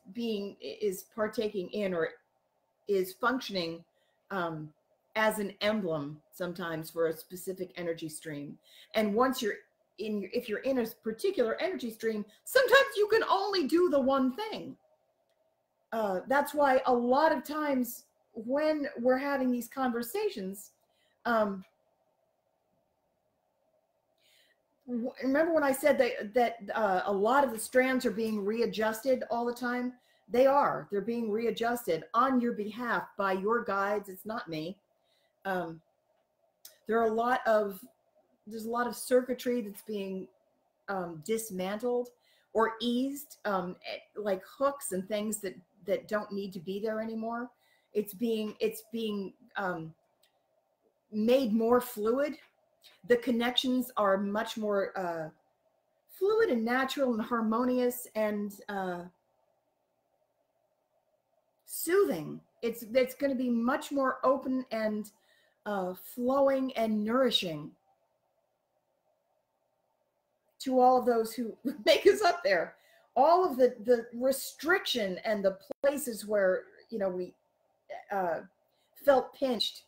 partaking in or is functioning as an emblem sometimes for a specific energy stream. And once if you're in a particular energy stream, sometimes you can only do the one thing. That's why a lot of times when we're having these conversations, remember when I said that a lot of the strands are being readjusted all the time? They're being readjusted on your behalf by your guides. It's not me. There's a lot of circuitry that's being dismantled or eased, like hooks and things that don't need to be there anymore. It's being made more fluid. The connections are much more fluid and natural and harmonious and soothing. It's going to be much more open and flowing and nourishing to all of those who make us up there. All of the restriction and the places where, we felt pinched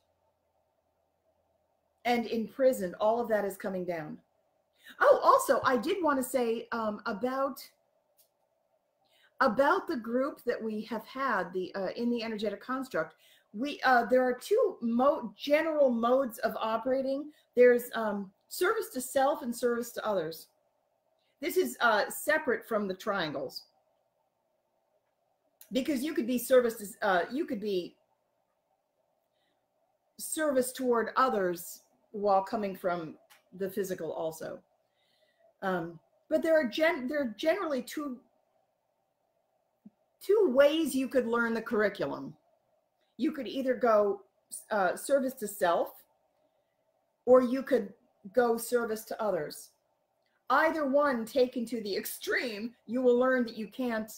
and imprisoned, all of that is coming down. Oh, also, I did want to say about the group that we have had in the energetic construct. There are two general modes of operating. There's service to self and service to others. This is separate from the triangles, because you could be service toward others while coming from the physical also. But there are generally two ways you could learn the curriculum. You could either go service to self, or you could go service to others. Either one taken to the extreme, you will learn that you can't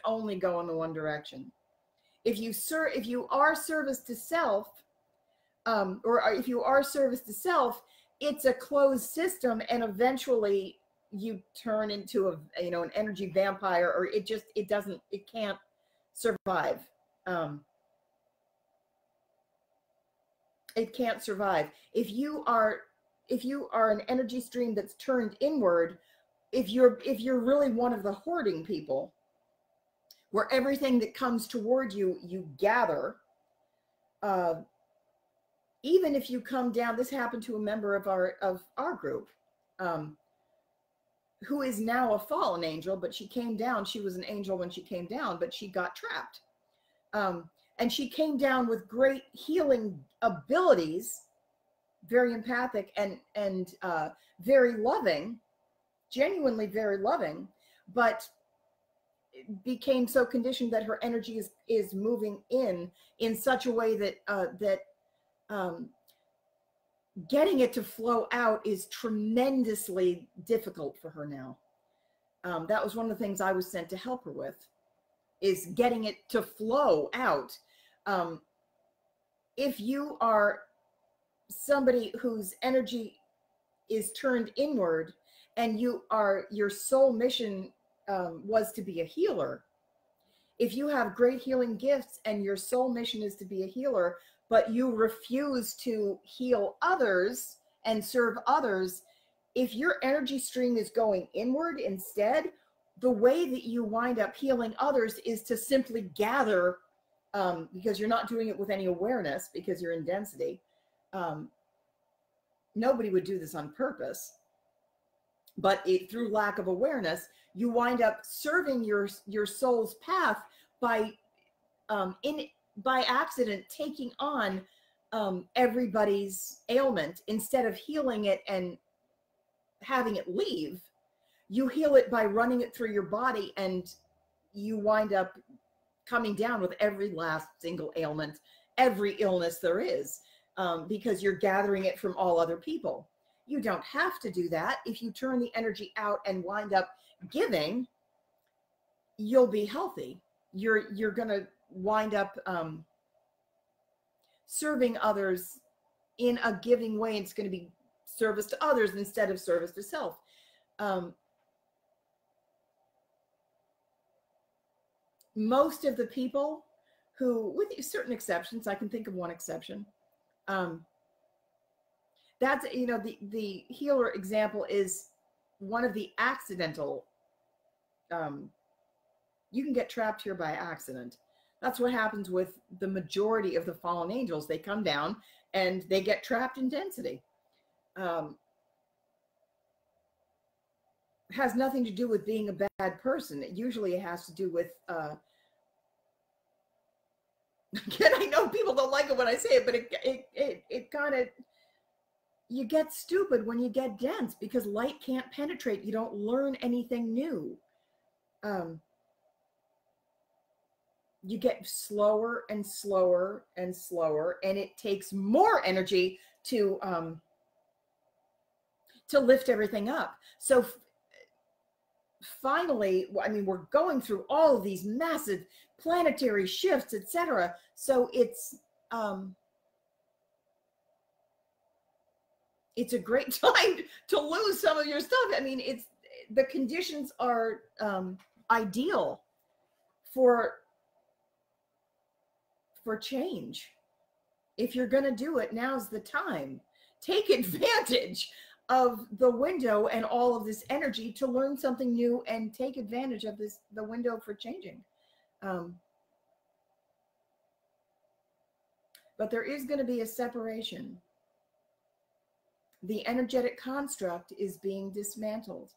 only go in the one direction. If you are service to self, or if you are service to self, it's a closed system, and eventually you turn into an energy vampire, or it can't survive. It can't survive. If you are an energy stream that's turned inward, if you're really one of the hoarding people, where everything that comes toward you gather, even if you come down, this happened to a member of our group, who is now a fallen angel, but she came down. She was an angel when she came down, but she got trapped. And she came down with great healing abilities, very empathic and very loving, genuinely very loving, but became so conditioned that her energy is moving in such a way that getting it to flow out is tremendously difficult for her now. That was one of the things I was sent to help her with, is getting it to flow out. If you are somebody whose energy is turned inward, and your soul mission was to be a healer, if you have great healing gifts and your soul mission is to be a healer, but you refuse to heal others and serve others, if your energy stream is going inward instead, the way that you wind up healing others is to simply gather, because you're not doing it with any awareness, because you're in density. Nobody would do this on purpose, But through lack of awareness, you wind up serving your soul's path by by accident taking on everybody's ailment instead of healing it and having it leave. You heal it by running it through your body, and you wind up coming down with every last single ailment, every illness there is, because you're gathering it from all other people. You don't have to do that. If you turn the energy out and wind up giving, you'll be healthy. You're going to wind up serving others in a giving way. It's going to be service to others instead of service to self. Most of the people who, with certain exceptions, I can think of one exception, that's, you know, the healer example is one of the accidental, you can get trapped here by accident. That's what happens with the majority of the fallen angels. They come down and they get trapped in density. Has nothing to do with being a bad person. Usually it has to do with, again, I know people don't like it when I say it, but it kind of, you get stupid when you get dense because light can't penetrate. You don't learn anything new. You get slower and slower and slower, and it takes more energy to lift everything up. So finally, I mean, we're going through all of these massive planetary shifts, etc. So it's a great time to lose some of your stuff. I mean, the conditions are ideal for change. If you're going to do it, now's the time. Take advantage of the window and all of this energy to learn something new and take advantage of the window for changing. But there is going to be a separation. The energetic construct is being dismantled.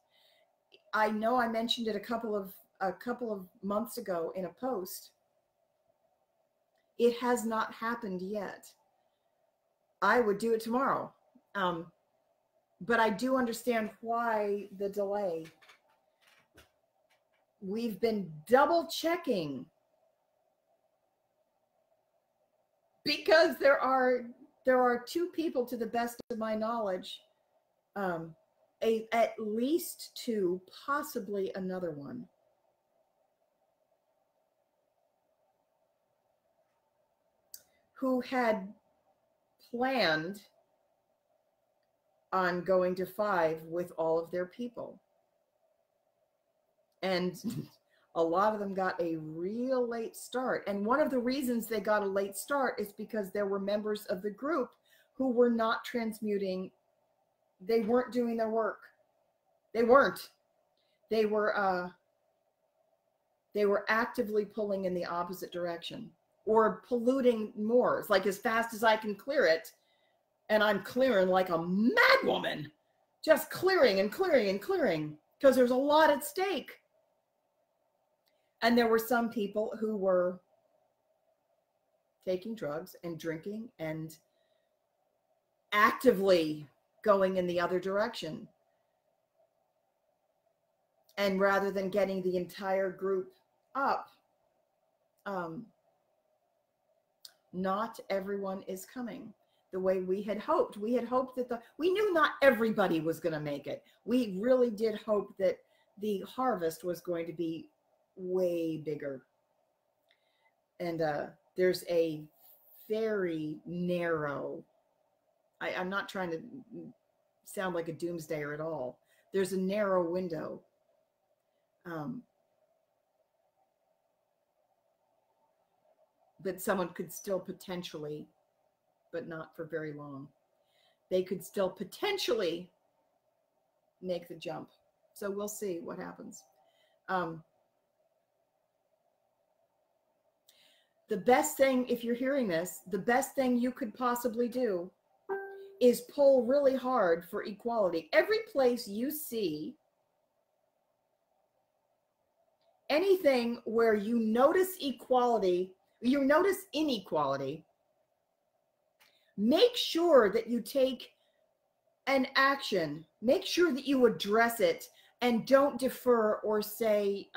I know I mentioned it a couple of months ago in a post. It has not happened yet. I would do it tomorrow. But I do understand why the delay. We've been double checking because there are two people, to the best of my knowledge, at least two, possibly another one, who had planned on going to 5 with all of their people. And a lot of them got a real late start. And one of the reasons they got a late start is because there were members of the group who were not transmuting. They weren't doing their work. They weren't. They were actively pulling in the opposite direction or polluting more. It's like, as fast as I can clear it, and I'm clearing like a madwoman, just clearing and clearing and clearing, because there's a lot at stake. And there were some people who were taking drugs and drinking and actively going in the other direction. And rather than getting the entire group up, not everyone is coming the way we had hoped. We had hoped that we knew not everybody was going to make it. We really did hope that the harvest was going to be way bigger. And there's a very narrow, I'm not trying to sound like a doomsdayer at all. There's a narrow window. That someone could still potentially, but not for very long, they could still potentially make the jump. So we'll see what happens. The best thing, if you're hearing this, the best thing you could possibly do is pull really hard for equality. Every place you see anything where you notice equality, you notice inequality, make sure that you take an action. Make sure that you address it and don't defer or say,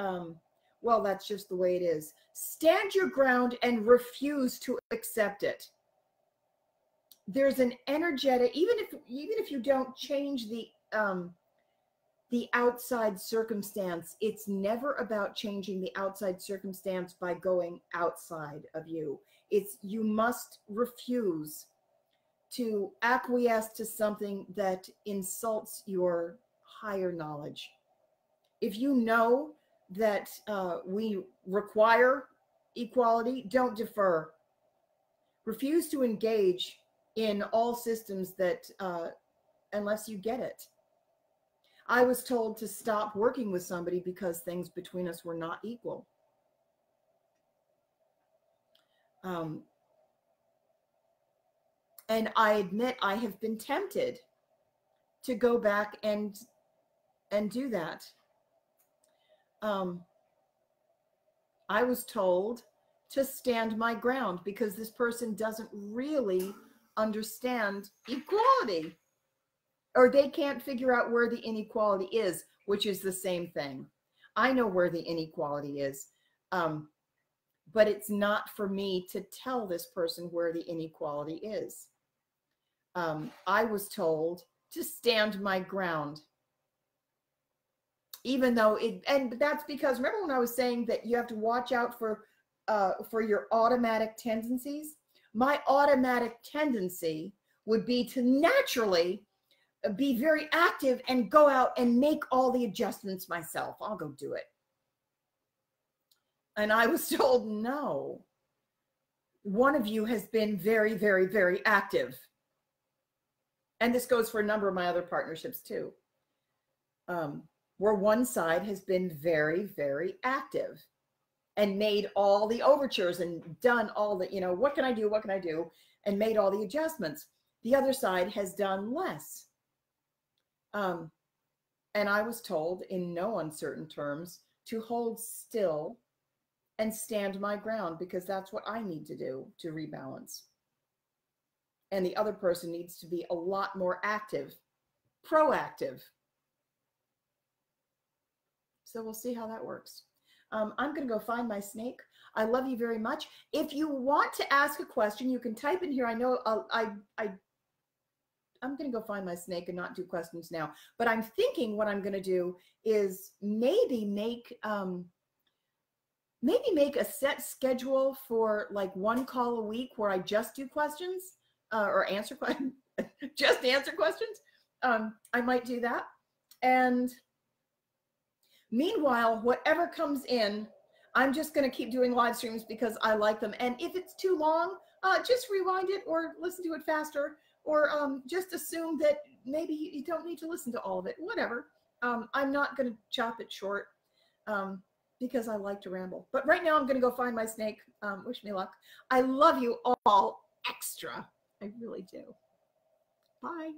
well, that's just the way it is. Stand your ground and refuse to accept it. There's an energetic, even if you don't change the outside circumstance, it's never about changing the outside circumstance by going outside of you. It's, you must refuse to acquiesce to something that insults your higher knowledge. If you know that we require equality, don't defer. Refuse to engage in all systems that, unless you get it. I was told to stop working with somebody because things between us were not equal. And I admit I have been tempted to go back and do that. I was told to stand my ground because this person doesn't really understand equality, or they can't figure out where the inequality is, which is the same thing. I know where the inequality is, but it's not for me to tell this person where the inequality is. I was told to stand my ground, even though it, and that's because, remember when I was saying that you have to watch out for your automatic tendencies? My automatic tendency would be to naturally be very active and go out and make all the adjustments myself. I'll go do it. And I was told, no, one of you has been very, very, very active. And this goes for a number of my other partnerships too, where one side has been very, very active and made all the overtures and done all the, you know, what can I do? What can I do? And made all the adjustments. The other side has done less. And I was told in no uncertain terms to hold still and stand my ground, because that's what I need to do to rebalance. And the other person needs to be a lot more active, proactive. So we'll see how that works. I'm going to go find my snake. I love you very much. If you want to ask a question, you can type in here. I know I'm going to go find my snake and not do questions now. But I'm thinking what I'm going to do is maybe make a set schedule for like one call a week where I just do questions. Or answer questions, just answer questions. I might do that. And meanwhile, whatever comes in, I'm just going to keep doing live streams because I like them. And if it's too long, just rewind it or listen to it faster, or just assume that maybe you don't need to listen to all of it, whatever. I'm not going to chop it short because I like to ramble. But right now I'm going to go find my snake. Wish me luck. I love you all extra. I really do. Bye.